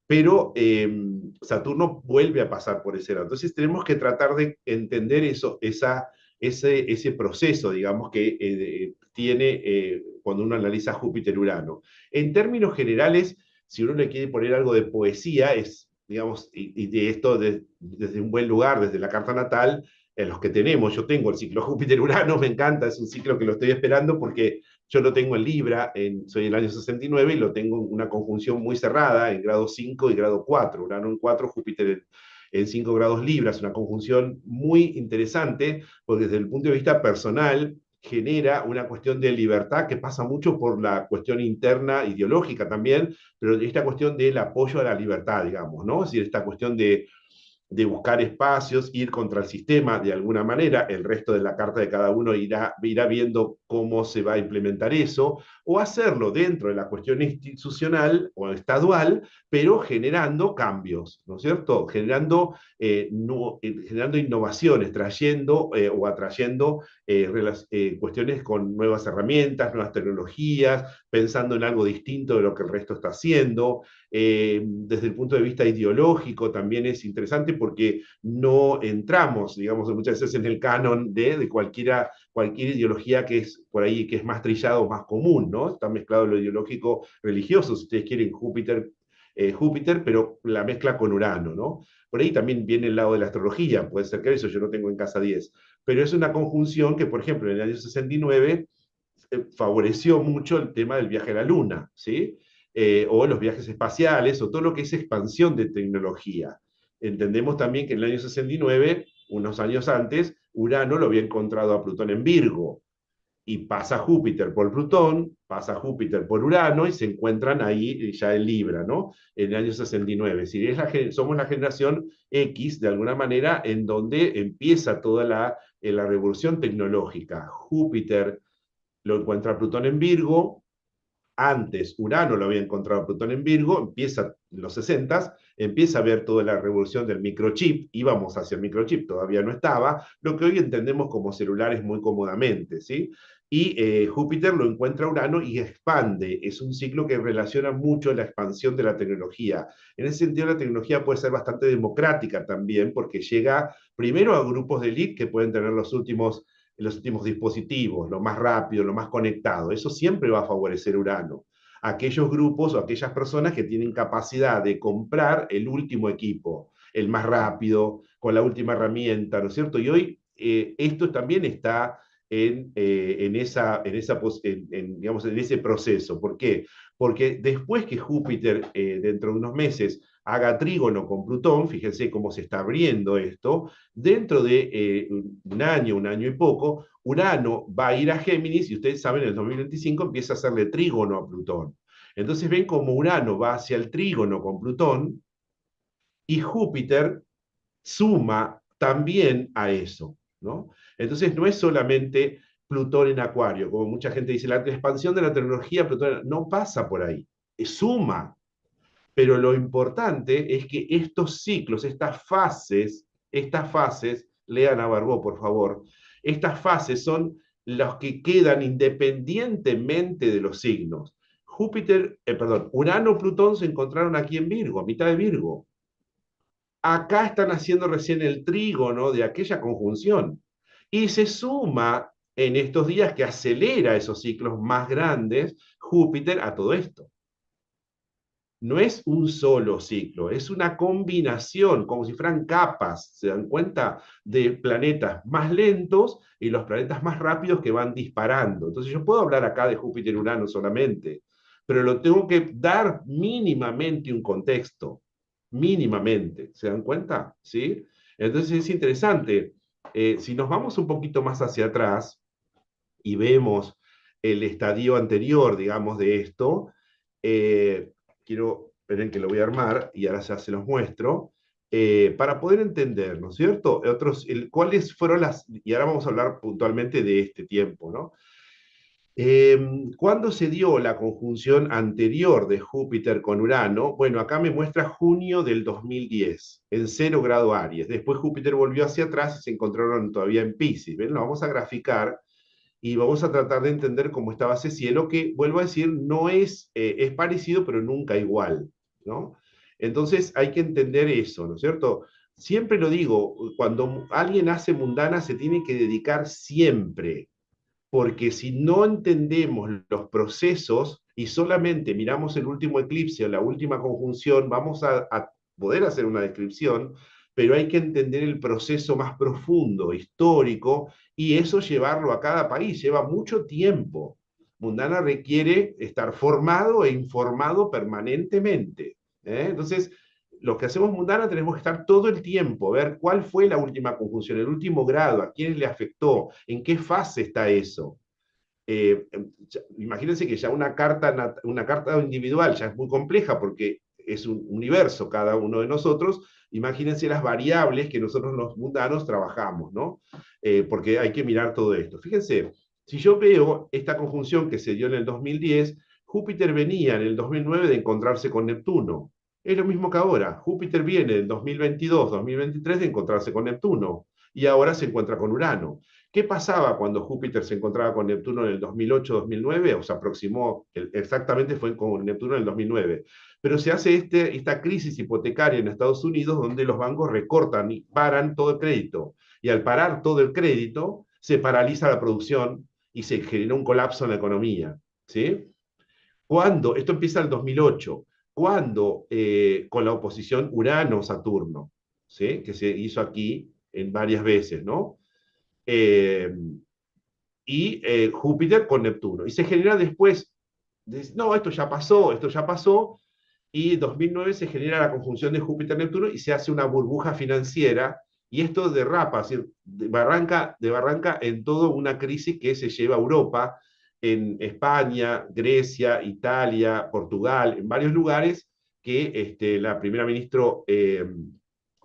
Pero Saturno vuelve a pasar por ese lado. Entonces tenemos que tratar de entender ese proceso, digamos, que tiene cuando uno analiza Júpiter-Urano. En términos generales, si uno le quiere poner algo de poesía, digamos, y de esto desde un buen lugar, desde la carta natal, en los que tenemos, yo tengo el ciclo Júpiter-Urano, me encanta, es un ciclo que lo estoy esperando porque yo lo tengo en Libra, soy el año 69 y lo tengo en una conjunción muy cerrada, en grado 5 y grado 4, Urano en 4, Júpiter en 5 grados Libra, es una conjunción muy interesante, porque desde el punto de vista personal genera una cuestión de libertad que pasa mucho por la cuestión interna ideológica también, pero esta cuestión del apoyo a la libertad, digamos, ¿no? Es decir, esta cuestión de buscar espacios, ir contra el sistema de alguna manera, el resto de la carta de cada uno irá viendo cómo se va a implementar eso, o hacerlo dentro de la cuestión institucional o estadual, pero generando cambios, ¿no es cierto? Generando innovaciones, trayendo o atrayendo cuestiones con nuevas herramientas, nuevas tecnologías, pensando en algo distinto de lo que el resto está haciendo. Desde el punto de vista ideológico también es interesante porque no entramos, digamos, muchas veces en el canon de cualquier ideología que es por ahí, que es más trillado o más común, ¿no? Está mezclado lo ideológico religioso, si ustedes quieren Júpiter, pero la mezcla con Urano, ¿no? Por ahí también viene el lado de la astrología, puede ser que eso yo no tengo en casa 10, pero es una conjunción que, por ejemplo, en el año 69 favoreció mucho el tema del viaje a la Luna, ¿sí? O los viajes espaciales, o todo lo que es expansión de tecnología. Entendemos también que en el año 69, unos años antes, Urano lo había encontrado a Plutón en Virgo, y pasa Júpiter por Plutón, pasa Júpiter por Urano, y se encuentran ahí ya en Libra, ¿no? En el año 69. Si somos la generación X, de alguna manera, en donde empieza toda la revolución tecnológica. Júpiter lo encuentra Plutón en Virgo, antes Urano lo había encontrado Plutón en Virgo, empieza en los 60, empieza a ver toda la revolución del microchip, íbamos hacia el microchip, todavía no estaba, lo que hoy entendemos como celulares muy cómodamente, ¿sí? Y Júpiter lo encuentra Urano y expande, es un ciclo que relaciona mucho la expansión de la tecnología. En ese sentido, la tecnología puede ser bastante democrática también, porque llega primero a grupos de élite que pueden tener los últimos dispositivos, lo más rápido, lo más conectado. Eso siempre va a favorecer Urano. Aquellos grupos o aquellas personas que tienen capacidad de comprar el último equipo, el más rápido, con la última herramienta, ¿no es cierto? Y hoy esto también está digamos, en ese proceso. ¿Por qué? Porque después que Júpiter, dentro de unos meses, haga trígono con Plutón, fíjense cómo se está abriendo esto, dentro de un año y poco, Urano va a ir a Géminis y ustedes saben, en el 2025 empieza a hacerle trígono a Plutón. Entonces ven cómo Urano va hacia el trígono con Plutón y Júpiter suma también a eso, ¿no? Entonces no es solamente Plutón en Acuario, como mucha gente dice, la expansión de la tecnología Plutón no pasa por ahí, suma, pero lo importante es que estos ciclos, estas fases, lean a Barbó, por favor, estas fases son los que quedan independientemente de los signos. Urano, Plutón se encontraron aquí en Virgo, a mitad de Virgo. Acá están haciendo recién el trígono de aquella conjunción. Y se suma en estos días que acelera esos ciclos más grandes Júpiter a todo esto. No es un solo ciclo, es una combinación, como si fueran capas, ¿se dan cuenta? De planetas más lentos y los planetas más rápidos que van disparando. Entonces yo puedo hablar acá de Júpiter y Urano solamente, pero lo tengo que dar mínimamente un contexto, mínimamente, ¿se dan cuenta? ¿Sí? Entonces es interesante. Si nos vamos un poquito más hacia atrás y vemos el estadio anterior, digamos, de esto, eh, quiero, esperen que lo voy a armar y ahora ya se los muestro, para poder entender, ¿no es cierto? ¿Cuáles fueron y ahora vamos a hablar puntualmente de este tiempo, ¿no? ¿Cuándo se dio la conjunción anterior de Júpiter con Urano? Bueno, acá me muestra junio del 2010, en 0 grado Aries. Después Júpiter volvió hacia atrás y se encontraron todavía en Piscis. ¿Ven? Lo vamos a graficar y vamos a tratar de entender cómo estaba ese cielo, que, vuelvo a decir, no es parecido, pero nunca igual, ¿no? Entonces hay que entender eso, ¿no es cierto? Siempre lo digo, cuando alguien hace mundana se tiene que dedicar siempre, porque si no entendemos los procesos y solamente miramos el último eclipse o la última conjunción, vamos a poder hacer una descripción, pero hay que entender el proceso más profundo, histórico, y eso llevarlo a cada país, lleva mucho tiempo. Mundana requiere estar formado e informado permanentemente. Entonces, los que hacemos mundana tenemos que estar todo el tiempo, ver cuál fue la última conjunción, el último grado, a quién le afectó, en qué fase está eso. Eh, Imagínense que ya una carta individual ya es muy compleja porque es un universo cada uno de nosotros. Imagínense las variables que nosotros los mundanos trabajamos, ¿no? Porque hay que mirar todo esto. Fíjense, si yo veo esta conjunción que se dio en el 2010, Júpiter venía en el 2009 de encontrarse con Neptuno. Es lo mismo que ahora. Júpiter viene en 2022, 2023 de encontrarse con Neptuno y ahora se encuentra con Urano. ¿Qué pasaba cuando Júpiter se encontraba con Neptuno en el 2008-2009? O se aproximó, exactamente fue con Neptuno en el 2009. Pero se hace esta crisis hipotecaria en Estados Unidos donde los bancos recortan y paran todo el crédito. Y al parar todo el crédito, se paraliza la producción y se genera un colapso en la economía. ¿Sí? Esto empieza en el 2008, cuando con la oposición Urano-Saturno, ¿sí? Que se hizo aquí en varias veces, ¿no? Eh, Júpiter con Neptuno. Y se genera después, no, esto ya pasó, y en 2009 se genera la conjunción de Júpiter-Neptuno y se hace una burbuja financiera, y esto derrapa, es decir, de barranca en toda una crisis que se lleva a Europa, en España, Grecia, Italia, Portugal, en varios lugares, que la primera ministra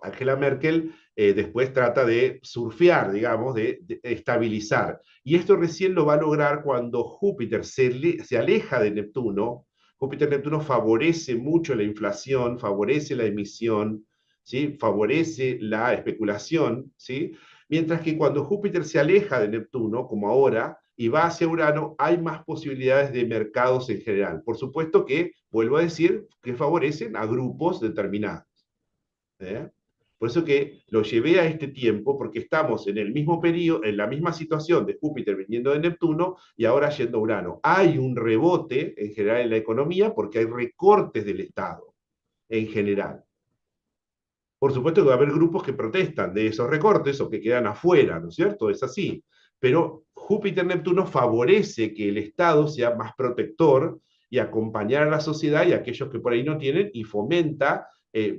Angela Merkel después trata de surfear, digamos, de estabilizar. Y esto recién lo va a lograr cuando Júpiter se aleja de Neptuno. Júpiter-Neptuno favorece mucho la inflación, favorece la emisión, ¿sí? Favorece la especulación, ¿sí? Mientras que cuando Júpiter se aleja de Neptuno, como ahora, y va hacia Urano, hay más posibilidades de mercados en general. Por supuesto que, vuelvo a decir, que favorecen a grupos determinados. ¿Eh? Por eso que lo llevé a este tiempo, porque estamos en el mismo periodo, en la misma situación de Júpiter viniendo de Neptuno y ahora yendo a Urano. Hay un rebote en general en la economía porque hay recortes del Estado en general. Por supuesto que va a haber grupos que protestan de esos recortes o que quedan afuera, ¿no es cierto? Es así. Pero Júpiter-Neptuno favorece que el Estado sea más protector y acompañar a la sociedad y a aquellos que por ahí no tienen, y fomenta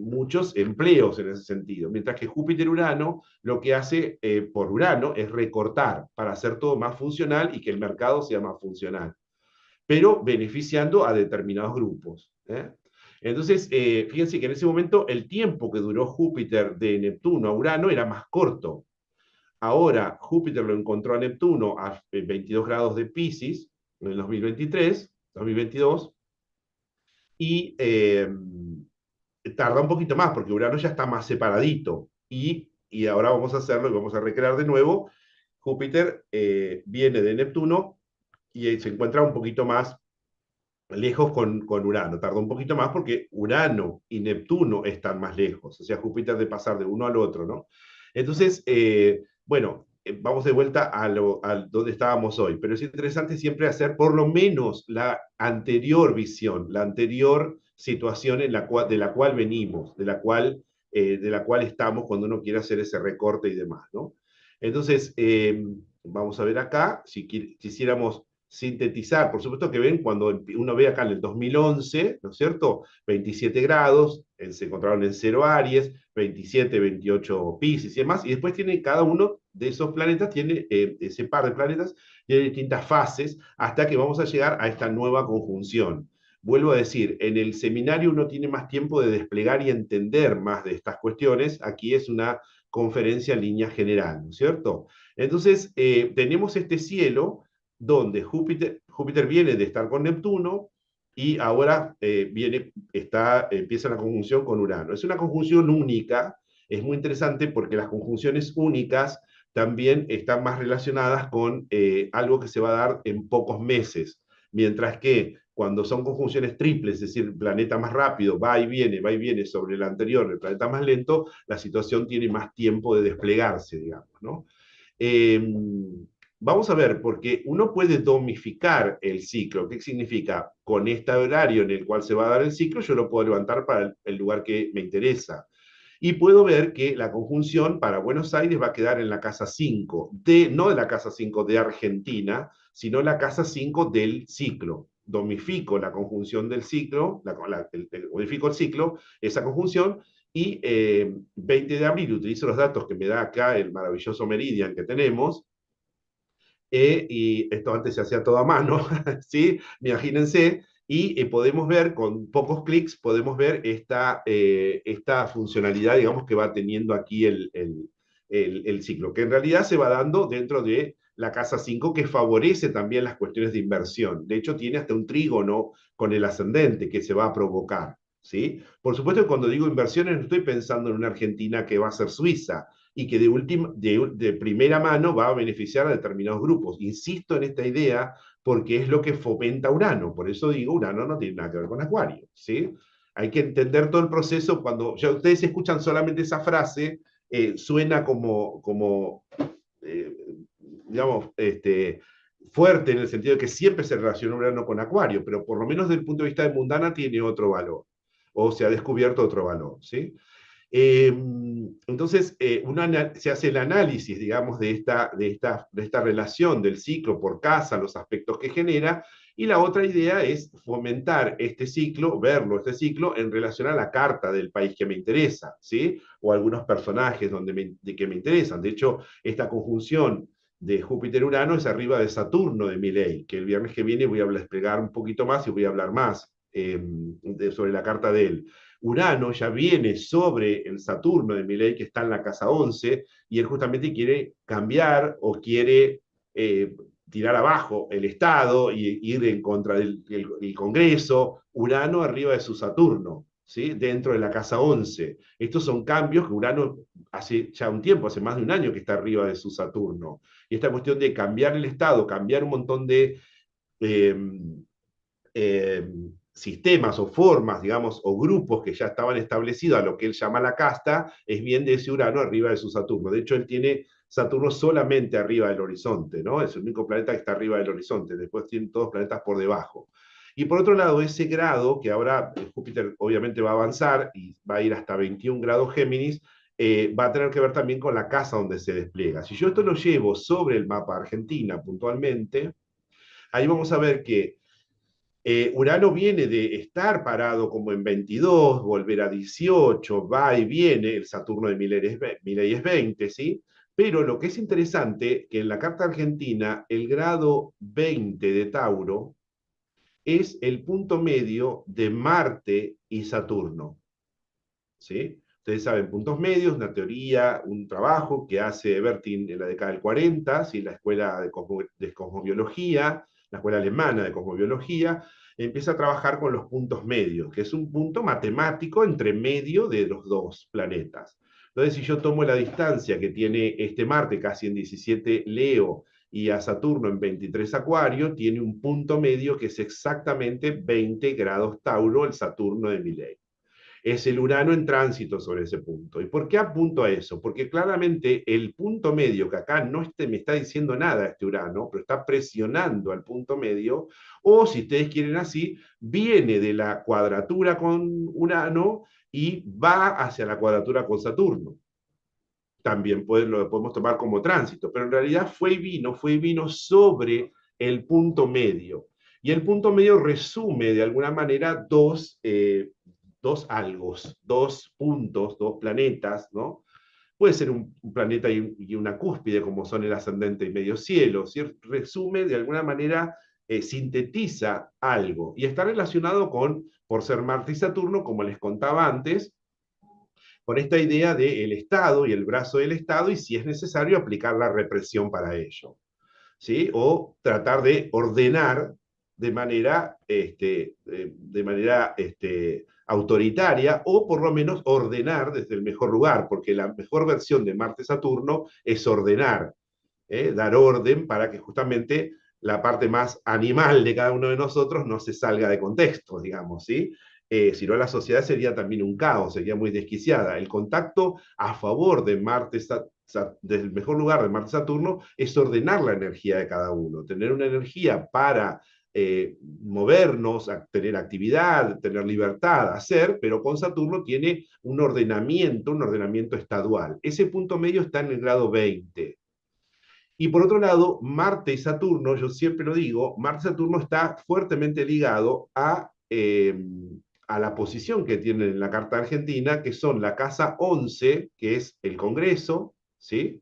muchos empleos en ese sentido. Mientras que Júpiter-Urano lo que hace por Urano es recortar para hacer todo más funcional y que el mercado sea más funcional, pero beneficiando a determinados grupos. Entonces, fíjense que en ese momento el tiempo que duró Júpiter de Neptuno a Urano era más corto. Ahora Júpiter lo encontró a Neptuno a 22 grados de Pisces en el 2023, 2022, y tarda un poquito más porque Urano ya está más separadito. Y ahora vamos a hacerlo y vamos a recrear de nuevo. Júpiter viene de Neptuno y se encuentra un poquito más lejos con Urano. Tarda un poquito más porque Urano y Neptuno están más lejos. O sea, Júpiter de pasar de uno al otro, ¿no? Entonces, bueno, vamos de vuelta a donde estábamos hoy. Pero es interesante siempre hacer por lo menos la anterior visión, la anterior situación de la cual venimos, de la cual estamos cuando uno quiere hacer ese recorte y demás, ¿no? Entonces, vamos a ver acá, si quisiéramos sintetizar, por supuesto que ven, cuando uno ve acá en el 2011, ¿no es cierto? 27 grados, se encontraron en 0 Aries, 27, 28 Piscis y demás, y después tiene cada uno de esos planetas, tiene ese par de planetas, tiene distintas fases, hasta que vamos a llegar a esta nueva conjunción. Vuelvo a decir, en el seminario uno tiene más tiempo de desplegar y entender más de estas cuestiones, aquí es una conferencia en línea general, ¿no es cierto? Entonces, tenemos este cielo donde Júpiter viene de estar con Neptuno y ahora empieza la conjunción con Urano. Es una conjunción única, es muy interesante porque las conjunciones únicas también están más relacionadas con algo que se va a dar en pocos meses, mientras que cuando son conjunciones triples, es decir, el planeta más rápido va y viene sobre el anterior, el planeta más lento, la situación tiene más tiempo de desplegarse, digamos, ¿no? Eh, Vamos a ver, porque uno puede domificar el ciclo. ¿Qué significa? Con este horario en el cual se va a dar el ciclo, yo lo puedo levantar para el lugar que me interesa. Y puedo ver que la conjunción para Buenos Aires va a quedar en la casa 5, no de la casa 5 de Argentina, sino la casa 5 del ciclo. Domifico la conjunción del ciclo, modifico el ciclo, esa conjunción, y 20 de abril utilizo los datos que me da acá el maravilloso Meridian que tenemos, y esto antes se hacía todo a mano, ¿sí? Imagínense, y podemos ver con pocos clics, podemos ver esta funcionalidad, digamos, que va teniendo aquí el ciclo, que en realidad se va dando dentro de la casa 5 que favorece también las cuestiones de inversión. De hecho, tiene hasta un trígono con el ascendente que se va a provocar, ¿sí? Por supuesto que cuando digo inversiones no estoy pensando en una Argentina que va a ser Suiza, y que de primera mano va a beneficiar a determinados grupos. Insisto en esta idea porque es lo que fomenta Urano. Por eso digo, Urano no tiene nada que ver con Acuario, ¿sí? Hay que entender todo el proceso. Cuando ya ustedes escuchan solamente esa frase, suena como eh, digamos, fuerte en el sentido de que siempre se relaciona Urano con Acuario, pero por lo menos desde el punto de vista de mundana tiene otro valor, o se ha descubierto otro valor, ¿sí? Entonces, se hace el análisis, digamos, de esta relación del ciclo por casa, los aspectos que genera, y la otra idea es fomentar este ciclo, verlo, este ciclo, en relación a la carta del país que me interesa, ¿sí? O algunos personajes que me interesan. De hecho, esta conjunción de Júpiter-Urano es arriba de Saturno de Milei, que el viernes que viene voy a desplegar un poquito más y voy a hablar más sobre la carta de él. Urano ya viene sobre el Saturno de Milei, que está en la casa 11, y él justamente quiere cambiar o quiere tirar abajo el Estado y ir en contra del Congreso. Urano arriba de su Saturno, ¿sí? Dentro de la casa 11. Estos son cambios que Urano hace ya un tiempo, hace más de un año que está arriba de su Saturno. Y esta cuestión de cambiar el Estado, cambiar un montón de eh, eh, sistemas o formas, digamos, o grupos que ya estaban establecidos a lo que él llama la casta, es bien de ese Urano arriba de su Saturno. De hecho, él tiene Saturno solamente arriba del horizonte, ¿no? Es el único planeta que está arriba del horizonte, después tienen todos planetas por debajo. Y por otro lado, ese grado, que ahora Júpiter obviamente va a avanzar y va a ir hasta 21 grados Géminis, va a tener que ver también con la casa donde se despliega. Si yo esto lo llevo sobre el mapa Argentina puntualmente, ahí vamos a ver que Urano viene de estar parado como en 22, volver a 18, va y viene, el Saturno de Milei es 20, ¿sí? Pero lo que es interesante, que en la carta argentina, el grado 20 de Tauro es el punto medio de Marte y Saturno, ¿sí? Ustedes saben, puntos medios, una teoría, un trabajo que hace Bertin en la década del 40, ¿sí? La escuela de cosmobiología, la escuela alemana de cosmobiología, empieza a trabajar con los puntos medios, que es un punto matemático entre medio de los dos planetas. Entonces, si yo tomo la distancia que tiene este Marte, casi en 17 Leo, y a Saturno en 23 Acuario, tiene un punto medio que es exactamente 20 grados Tauro, el Saturno de Milei. Es el Urano en tránsito sobre ese punto. ¿Y por qué apunto a eso? Porque claramente el punto medio, que acá no me está diciendo nada este Urano, pero está presionando al punto medio, o si ustedes quieren así, viene de la cuadratura con Urano y va hacia la cuadratura con Saturno. También lo podemos tomar como tránsito, pero en realidad fue y vino sobre el punto medio. Y el punto medio resume de alguna manera dos algos, dos puntos, dos planetas, ¿no? Puede ser un planeta y una cúspide, como son el ascendente y medio cielo, ¿sí? Resume de alguna manera, sintetiza algo. Y está relacionado con, por ser Marte y Saturno, como les contaba antes, con esta idea del Estado y el brazo del Estado y si es necesario aplicar la represión para ello, ¿sí? O tratar de ordenar de manera autoritaria o por lo menos ordenar desde el mejor lugar, porque la mejor versión de Marte-Saturno es ordenar, dar orden para que justamente la parte más animal de cada uno de nosotros no se salga de contexto, digamos, ¿sí? Si no, la sociedad sería también un caos, sería muy desquiciada. El contacto a favor de Marte, del mejor lugar de Marte-Saturno, es ordenar la energía de cada uno, tener una energía para movernos, tener actividad, tener libertad, hacer, pero con Saturno tiene un ordenamiento estadual. Ese punto medio está en el grado 20. Y por otro lado, Marte y Saturno, yo siempre lo digo, Marte y Saturno está fuertemente ligado a la posición que tienen en la Carta Argentina, que son la casa 11, que es el Congreso, ¿sí?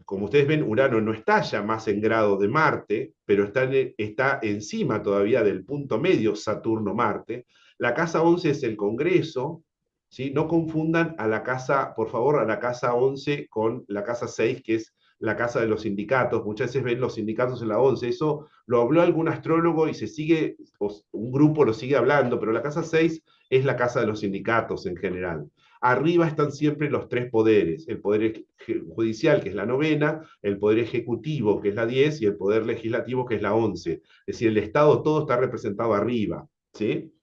Como ustedes ven, Urano no está ya más en grado de Marte, pero está encima todavía del punto medio Saturno-Marte. La casa 11 es el Congreso, ¿sí? No confundan a la casa, por favor, a la casa 11 con la casa 6, que es la casa de los sindicatos. Muchas veces ven los sindicatos en la 11. Eso lo habló algún astrólogo y se sigue, un grupo lo sigue hablando, pero la casa 6 es la casa de los sindicatos en general. Arriba están siempre los tres poderes, el poder judicial, que es la novena, el poder ejecutivo, que es la 10, y el poder legislativo, que es la 11. Es decir, el Estado todo está representado arriba, ¿sí?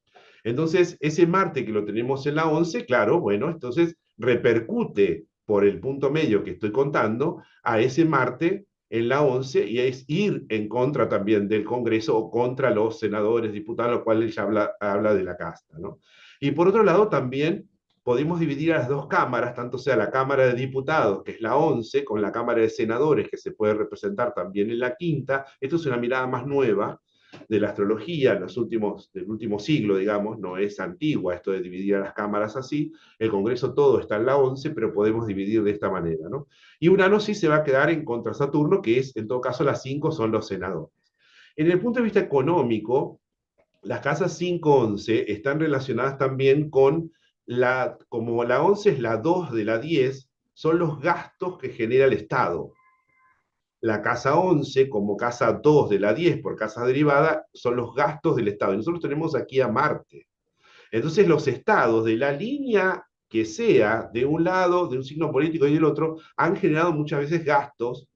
Entonces, ese Marte que lo tenemos en la 11, claro, bueno, entonces repercute por el punto medio que estoy contando a ese Marte en la 11 y es ir en contra también del Congreso o contra los senadores, diputados, lo cual ella habla de la casta, ¿no? Y por otro lado, también podemos dividir a las dos cámaras, tanto sea la Cámara de Diputados, que es la 11, con la Cámara de Senadores, que se puede representar también en la quinta. Esto es una mirada más nueva de la astrología del último siglo, digamos, no es antigua esto de dividir a las cámaras así. El Congreso todo está en la 11, pero podemos dividir de esta manera, ¿no? Y Urano sí se va a quedar en contra Saturno, que es, en todo caso, las 5 son los senadores. En el punto de vista económico, las casas 5-11 están relacionadas también con como la 11 es la 2 de la 10, son los gastos que genera el Estado. La casa 11, como casa 2 de la 10 por casa derivada, son los gastos del Estado. Y nosotros tenemos aquí a Marte. Entonces los estados de la línea que sea, de un lado, de un signo político y del otro, han generado muchas veces gastos,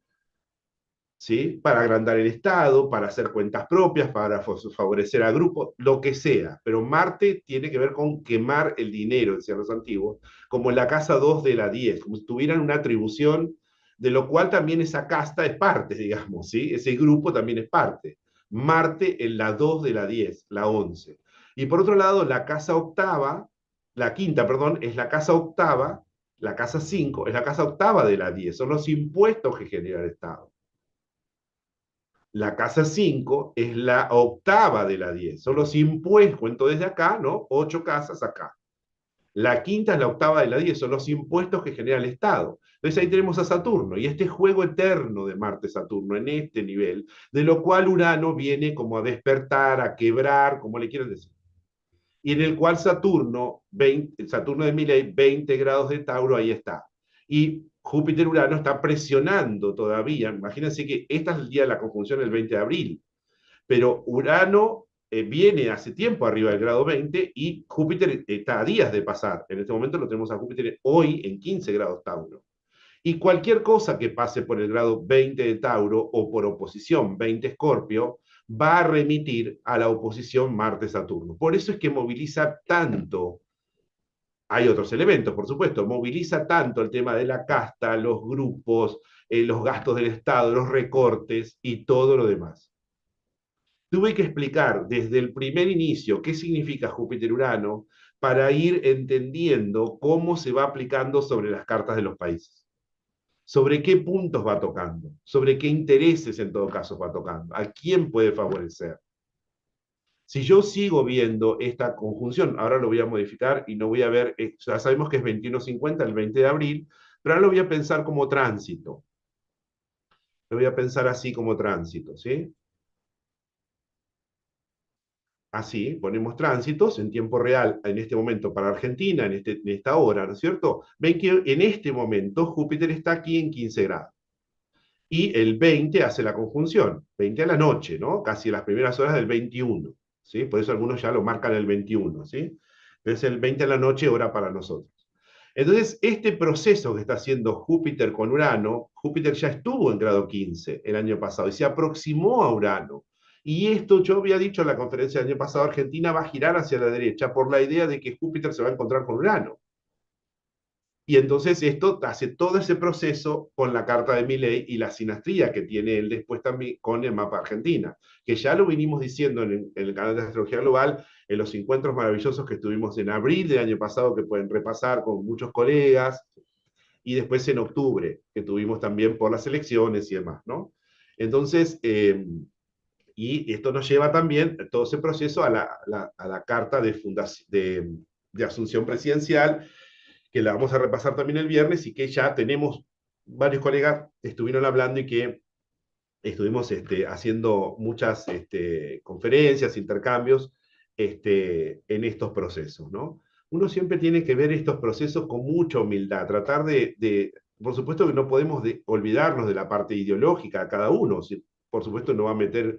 ¿sí? Para agrandar el Estado, para hacer cuentas propias, para favorecer a grupos, lo que sea. Pero Marte tiene que ver con quemar el dinero, decían los antiguos, como en la casa 2 de la 10, como si tuvieran una atribución, de lo cual también esa casta es parte, digamos, ¿sí? Ese grupo también es parte. Marte en la 2 de la 10, la 11. Y por otro lado, la casa octava, la quinta, perdón, es la casa octava, La casa 5 es la casa octava de la 10, son los impuestos que genera el Estado. La casa 5 es la octava de la 10, son los impuestos, cuento desde acá, ¿no? 8 casas acá. La quinta es la octava de la 10, son los impuestos que genera el Estado. Entonces ahí tenemos a Saturno y este juego eterno de Marte-Saturno en este nivel, de lo cual Urano viene como a despertar, a quebrar, como le quieran decir. Y en el cual Saturno, 20, Saturno de Milei, 20 grados de Tauro, ahí está. Y Júpiter-Urano está presionando todavía. Imagínense que esta es el día de la conjunción el 20 de abril, pero Urano viene hace tiempo arriba del grado 20 y Júpiter está a días de pasar. En este momento lo tenemos a Júpiter hoy en 15 grados Tauro. Y cualquier cosa que pase por el grado 20 de Tauro o por oposición 20 Escorpio va a remitir a la oposición Marte-Saturno. Por eso es que moviliza tanto. Hay otros elementos, por supuesto, moviliza tanto el tema de la casta, los grupos, los gastos del Estado, los recortes y todo lo demás. Tuve que explicar desde el primer inicio qué significa Júpiter-Urano para ir entendiendo cómo se va aplicando sobre las cartas de los países, sobre qué puntos va tocando, sobre qué intereses en todo caso va tocando, a quién puede favorecer. Si yo sigo viendo esta conjunción, ahora lo voy a modificar y no voy a ver, ya sabemos que es 21:50 el 20 de abril, pero ahora lo voy a pensar como tránsito. Lo voy a pensar así como tránsito, ¿sí? Así, ponemos tránsitos en tiempo real en este momento para Argentina, en esta hora, ¿no es cierto? Ven que en este momento Júpiter está aquí en 15 grados. Y el 20 hace la conjunción, 20 a la noche, ¿no? Casi las primeras horas del 21, ¿sí? Por eso algunos ya lo marcan el 21, ¿sí? Es el 20 a la noche, hora para nosotros. Entonces, este proceso que está haciendo Júpiter con Urano, Júpiter ya estuvo en grado 15 el año pasado y se aproximó a Urano. Y esto yo había dicho en la conferencia del año pasado, Argentina va a girar hacia la derecha por la idea de que Júpiter se va a encontrar con Urano. Y entonces esto hace todo ese proceso con la carta de Milei y la sinastría que tiene él después también con el mapa Argentina, que ya lo vinimos diciendo en el canal de Astrología Global, en los encuentros maravillosos que tuvimos en abril del año pasado, que pueden repasar con muchos colegas, y después en octubre, que tuvimos también por las elecciones y demás, ¿no? Entonces, y esto nos lleva también, todo ese proceso, a la carta de asunción presidencial, que la vamos a repasar también el viernes y que ya tenemos varios colegas que estuvieron hablando y que estuvimos haciendo muchas conferencias, intercambios en estos procesos, ¿no? Uno siempre tiene que ver estos procesos con mucha humildad, tratar por supuesto que no podemos olvidarnos de la parte ideológica de cada uno, por supuesto no va a meter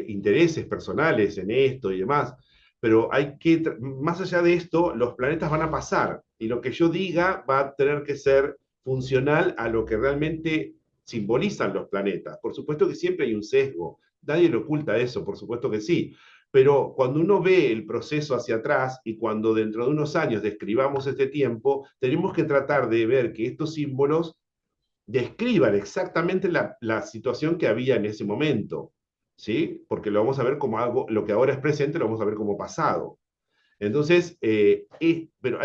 intereses personales en esto y demás, pero hay que, más allá de esto, los planetas van a pasar y lo que yo diga va a tener que ser funcional a lo que realmente simbolizan los planetas. Por supuesto que siempre hay un sesgo, nadie le oculta eso, por supuesto que sí, pero cuando uno ve el proceso hacia atrás y cuando dentro de unos años describamos este tiempo, tenemos que tratar de ver que estos símbolos describan exactamente la situación que había en ese momento, ¿sí? Porque lo vamos a ver como algo, lo que ahora es presente lo vamos a ver como pasado. Entonces, pero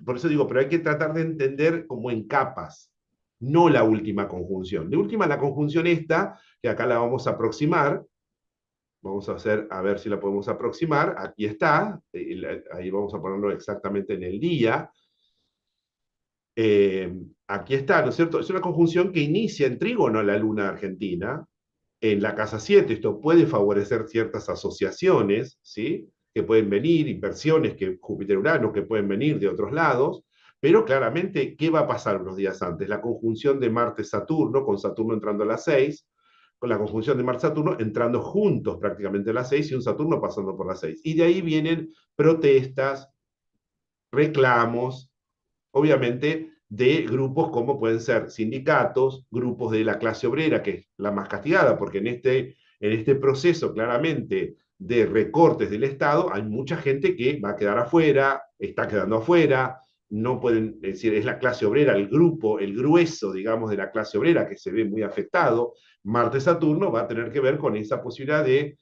por eso digo, pero hay que tratar de entender como en capas, no la última conjunción. De última, la conjunción esta, que acá la vamos a aproximar, vamos a hacer, a ver si la podemos aproximar, aquí está, ahí vamos a ponerlo exactamente en el día. Aquí está, ¿no es cierto? Es una conjunción que inicia en trígono a la luna argentina, en la casa 7. Esto puede favorecer ciertas asociaciones, ¿sí? Que pueden venir, inversiones que Júpiter-Urano, que pueden venir de otros lados, pero claramente, ¿qué va a pasar unos días antes? La conjunción de Marte-Saturno, con Saturno entrando a las 6, con la conjunción de Marte-Saturno entrando juntos prácticamente a las 6 y un Saturno pasando por las 6. Y de ahí vienen protestas, reclamos, obviamente, de grupos como pueden ser sindicatos, grupos de la clase obrera, que es la más castigada, porque en este proceso claramente de recortes del Estado hay mucha gente que va a quedar afuera, está quedando afuera, no pueden, es decir, es la clase obrera, el grupo, el grueso, digamos, de la clase obrera que se ve muy afectado. Marte-Saturno va a tener que ver con esa posibilidad de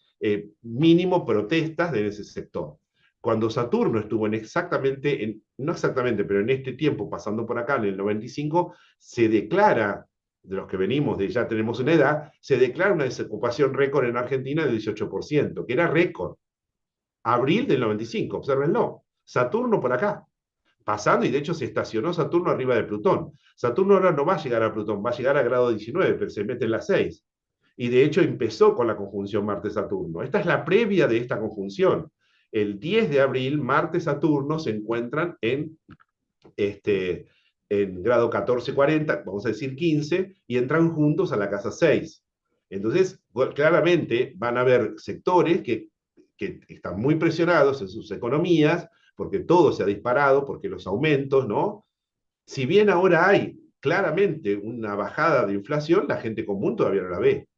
mínimo protestas de ese sector. Cuando Saturno estuvo en exactamente, no exactamente, pero en este tiempo, pasando por acá, en el 95, se declara, de los que venimos, de ya tenemos una edad, se declara una desocupación récord en Argentina del 18%, que era récord. Abril del 95, observenlo. Saturno por acá, pasando, y de hecho se estacionó Saturno arriba de Plutón. Saturno ahora no va a llegar a Plutón, va a llegar a grado 19, pero se mete en la 6. Y de hecho empezó con la conjunción Marte-Saturno. Esta es la previa de esta conjunción. El 10 de abril, Marte-Saturno se encuentran en grado 14-40, vamos a decir 15, y entran juntos a la casa 6. Entonces, claramente van a haber sectores que están muy presionados en sus economías, porque todo se ha disparado, porque los aumentos, ¿no? Si bien ahora hay claramente una bajada de inflación, la gente común todavía no la ve.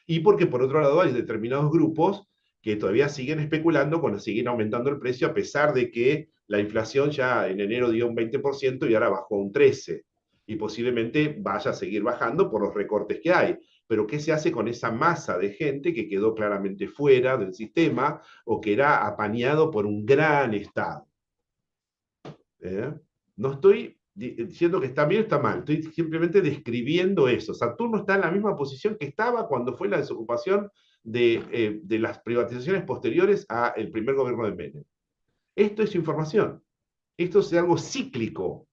Y porque por otro lado hay determinados grupos que todavía siguen especulando cuando siguen aumentando el precio, a pesar de que la inflación ya en enero dio un 20% y ahora bajó a un 13%. Y posiblemente vaya a seguir bajando por los recortes que hay. Pero ¿qué se hace con esa masa de gente que quedó claramente fuera del sistema o que era apañado por un gran Estado? ¿Eh? No estoy diciendo que está bien o está mal, estoy simplemente describiendo eso. Saturno está en la misma posición que estaba cuando fue la desocupación de las privatizaciones posteriores al primer gobierno de Menem. Esto es información, esto es algo cíclico.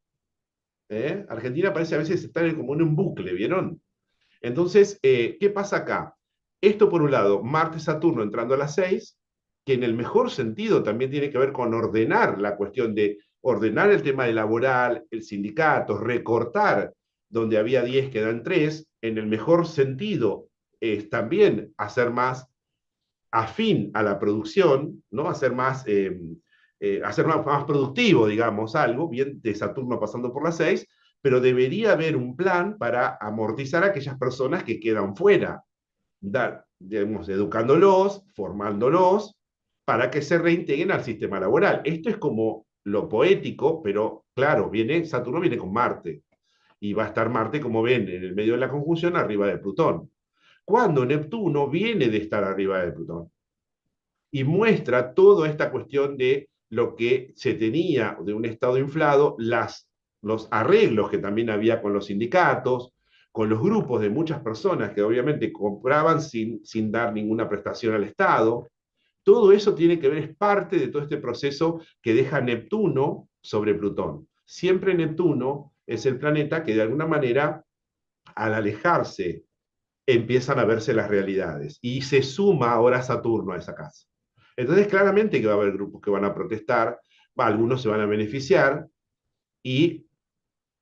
Argentina parece a veces estar como en un bucle, ¿vieron? Entonces, ¿qué pasa acá? Esto por un lado, Marte-Saturno entrando a las 6, que en el mejor sentido también tiene que ver con ordenar la cuestión de ordenar el tema de laboral, el sindicato, recortar donde había 10 quedan 3, en el mejor sentido es también hacer más afín a la producción, ¿no? Hacer más productivo, digamos, algo, bien de Saturno pasando por las 6, pero debería haber un plan para amortizar a aquellas personas que quedan fuera, digamos, educándolos, formándolos, para que se reintegren al sistema laboral. Esto es como lo poético, pero claro, Saturno viene con Marte, y va a estar Marte, como ven, en el medio de la conjunción, arriba de Plutón. Cuando Neptuno viene de estar arriba de Plutón y muestra toda esta cuestión de lo que se tenía de un Estado inflado, los arreglos que también había con los sindicatos, con los grupos de muchas personas que obviamente compraban sin dar ninguna prestación al Estado. Todo eso tiene que ver, es parte de todo este proceso que deja Neptuno sobre Plutón. Siempre Neptuno es el planeta que de alguna manera, al alejarse, empiezan a verse las realidades. Y se suma ahora Saturno a esa casa. Entonces, claramente que va a haber grupos que van a protestar, algunos se van a beneficiar, y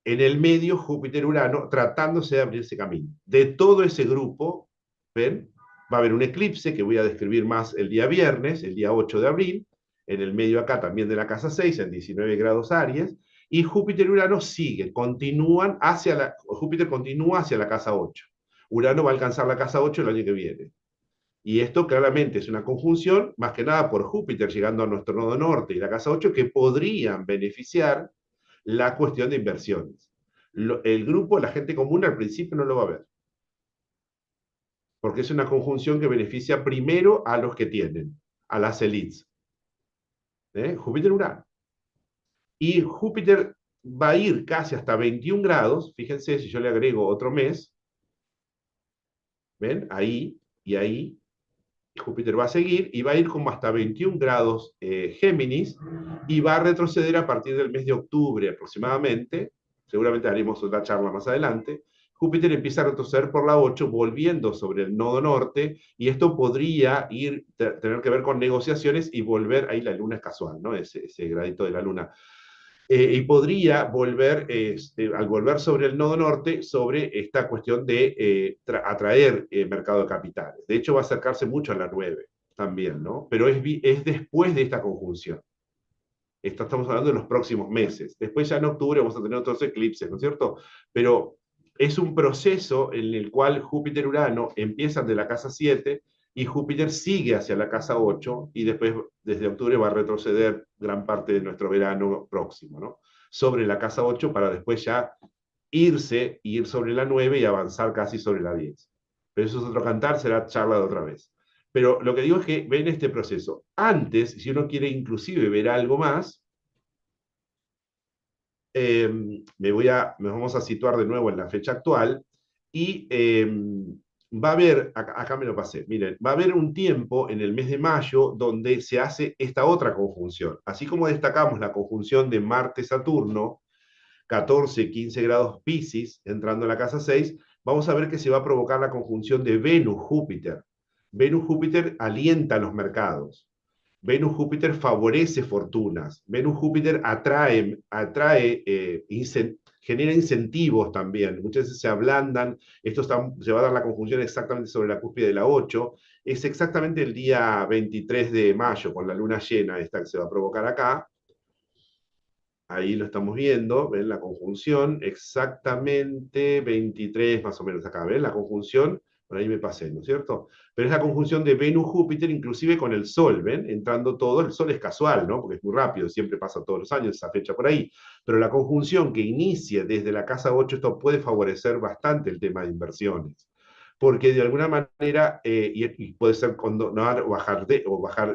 en el medio Júpiter-Urano tratándose de abrirse camino. De todo ese grupo, ¿ven? Va a haber un eclipse que voy a describir más el día viernes, el día 8 de abril, en el medio acá también de la casa 6, en 19 grados Aries, y Júpiter y Urano siguen, Júpiter continúa hacia la casa 8. Urano va a alcanzar la casa 8 el año que viene. Y esto claramente es una conjunción, más que nada por Júpiter llegando a nuestro nodo norte y la casa 8, que podrían beneficiar la cuestión de inversiones. El grupo, la gente común al principio no lo va a ver, porque es una conjunción que beneficia primero a los que tienen, a las élites. Júpiter-Urano. Y Júpiter va a ir casi hasta 21 grados, fíjense si yo le agrego otro mes, ¿ven? Ahí y ahí, Júpiter va a seguir y va a ir como hasta 21 grados Géminis, y va a retroceder a partir del mes de octubre aproximadamente. Seguramente haremos otra charla más adelante. Júpiter empieza a retroceder por la 8, volviendo sobre el nodo norte, y esto podría tener que ver con negociaciones y volver, ahí la luna es casual, ¿no? Ese gradito de la luna. Y podría volver, al volver sobre el nodo norte, sobre esta cuestión de atraer mercado de capitales. De hecho, va a acercarse mucho a la 9 también, ¿no? Pero es después de esta conjunción. Estamos hablando de los próximos meses. Después ya en octubre vamos a tener otros eclipses, ¿no es cierto? Pero es un proceso en el cual Júpiter-Urano empiezan de la casa 7 y Júpiter sigue hacia la casa 8, y después desde octubre va a retroceder gran parte de nuestro verano próximo, ¿no? Sobre la casa 8 para después ya ir sobre la 9 y avanzar casi sobre la 10. Pero eso es otro cantar, será charla de otra vez. Pero lo que digo es que ven este proceso. Antes, si uno quiere inclusive ver algo más, eh, nos vamos a situar de nuevo en la fecha actual y va a haber, acá me lo pasé, miren, va a haber un tiempo en el mes de mayo donde se hace esta otra conjunción. Así como destacamos la conjunción de Marte-Saturno, 14, 15 grados Piscis, entrando a la casa 6, vamos a ver que se va a provocar la conjunción de Venus-Júpiter. Venus-Júpiter alienta los mercados. Venus-Júpiter favorece fortunas. Venus-Júpiter genera incentivos también. Muchas veces se ablandan. Se va a dar la conjunción exactamente sobre la cúspide de la 8. Es exactamente el día 23 de mayo, con la luna llena esta que se va a provocar acá. Ahí lo estamos viendo, ven la conjunción, exactamente 23 más o menos acá, ven la conjunción, por ahí me pasé, ¿no es cierto? Pero es la conjunción de Venus-Júpiter, inclusive con el Sol, ¿ven? Entrando todo, el Sol es casual, ¿no? Porque es muy rápido, siempre pasa todos los años esa fecha por ahí, pero la conjunción que inicia desde la casa 8, esto puede favorecer bastante el tema de inversiones, porque de alguna manera, y puede ser condonar o bajar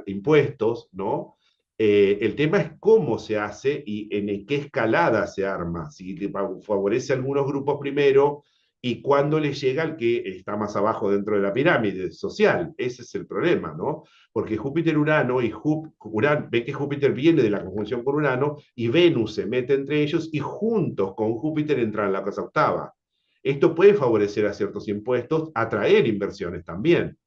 impuestos, ¿no? El tema es cómo se hace y en qué escalada se arma. Si favorece a algunos grupos primero y cuándo le llega al que está más abajo dentro de la pirámide social. Ese es el problema, ¿no? Porque Júpiter-Urano ven que Júpiter viene de la conjunción con Urano y Venus se mete entre ellos y juntos con Júpiter entran en la casa octava. Esto puede favorecer a ciertos impuestos, atraer inversiones también.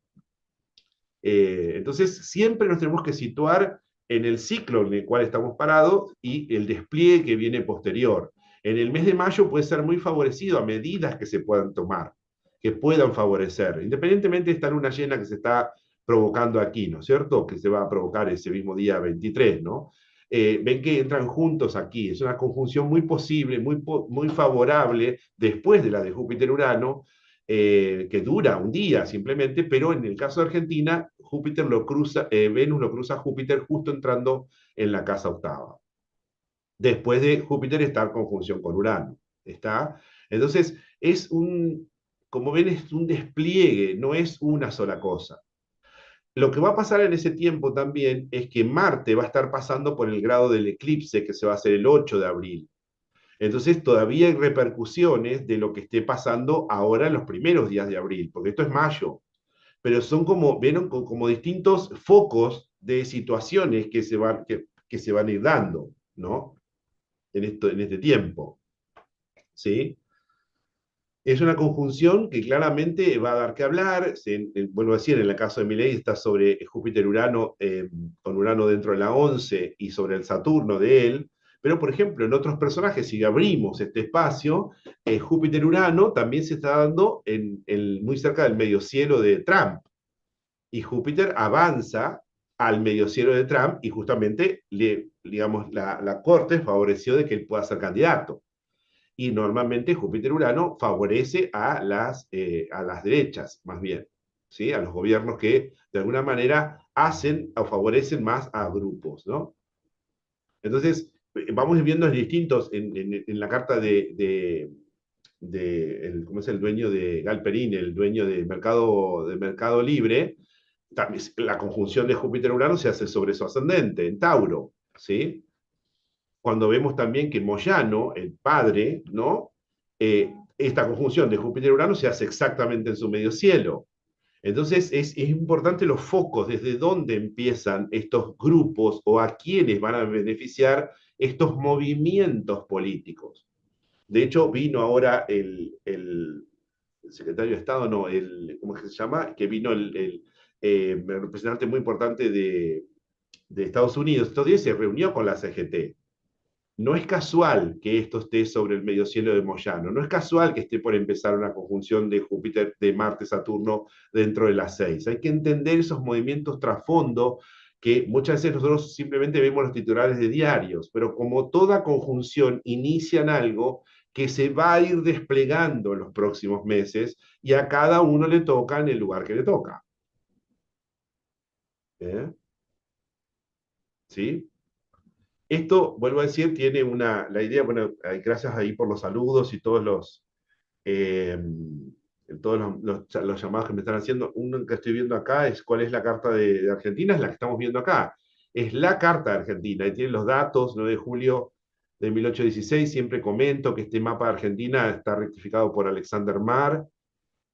Entonces, siempre nos tenemos que situar en el ciclo en el cual estamos parados y el despliegue que viene posterior. En el mes de mayo puede ser muy favorecido a medidas que se puedan tomar, que puedan favorecer, independientemente de esta luna llena que se está provocando aquí, ¿no es cierto? Que se va a provocar ese mismo día 23, ¿no? Ven que entran juntos aquí, es una conjunción muy posible, muy favorable después de la de Júpiter-Urano, que dura un día simplemente, pero en el caso de Argentina, Venus lo cruza Júpiter justo entrando en la casa octava. Después de Júpiter estar en conjunción con Urano. ¿Está? Entonces, como ven, es un despliegue, no es una sola cosa. Lo que va a pasar en ese tiempo también es que Marte va a estar pasando por el grado del eclipse que se va a hacer el 8 de abril. Entonces todavía hay repercusiones de lo que esté pasando ahora en los primeros días de abril, porque esto es mayo, pero son como, vieron, como distintos focos de situaciones que se van a ir dando, ¿no? En este tiempo, ¿sí? Es una conjunción que claramente va a dar que hablar. Vuelvo a decir, en el caso de Milei está sobre Júpiter-Urano, con Urano dentro de la 11 y sobre el Saturno de él. Pero, por ejemplo, en otros personajes, si abrimos este espacio, Júpiter-Urano también se está dando muy cerca del medio cielo de Trump. Y Júpiter avanza al medio cielo de Trump y justamente, digamos, la corte favoreció de que él pueda ser candidato y normalmente Júpiter-Urano favorece a las derechas, más bien, ¿sí? A los gobiernos que de alguna manera hacen o favorecen más a grupos, ¿no? Entonces, vamos viendo distintos en la carta ¿cómo es el dueño de Galperín, el dueño de Mercado Libre? También, la conjunción de Júpiter-Urano se hace sobre su ascendente, en Tauro, ¿sí? Cuando vemos también que Moyano, el padre, ¿no? Esta conjunción de Júpiter-Urano se hace exactamente en su medio cielo. Entonces es importante los focos, desde dónde empiezan estos grupos o a quiénes van a beneficiar estos movimientos políticos. De hecho, vino ahora el secretario de Estado, no, ¿cómo es que se llama? Que vino el representante muy importante de Estados Unidos. Estos días se reunió con la CGT. No es casual que esto esté sobre el medio cielo de Moyano, no es casual que esté por empezar una conjunción de Júpiter, de Marte, Saturno dentro de las 6. Hay que entender esos movimientos trasfondo que muchas veces nosotros simplemente vemos los titulares de diarios, pero como toda conjunción inician algo que se va a ir desplegando en los próximos meses y a cada uno le toca en el lugar que le toca. ¿Eh? ¿Sí? Esto, vuelvo a decir, tiene la idea, bueno, gracias ahí por los saludos y todos eh, todos los llamados que me están haciendo, uno que estoy viendo acá es cuál es la carta de Argentina, es la que estamos viendo acá. Es la carta de Argentina, y tiene los datos, 9 de julio de 1816, siempre comento que este mapa de Argentina está rectificado por Alexander Marr,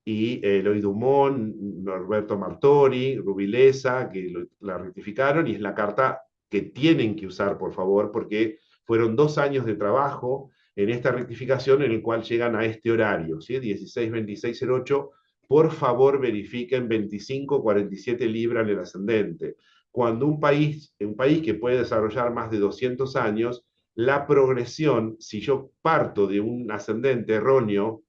y Eloy Dumont, Norberto Martori, Rubilesa, que la rectificaron, y es la carta que tienen que usar, por favor, porque fueron 2 años de trabajo en esta rectificación en el cual llegan a este horario, ¿sí? 16-26-08, por favor verifiquen 25-47 libras en el ascendente. Cuando un país que puede desarrollar más de 200 años, la progresión, si yo parto de un ascendente erróneo,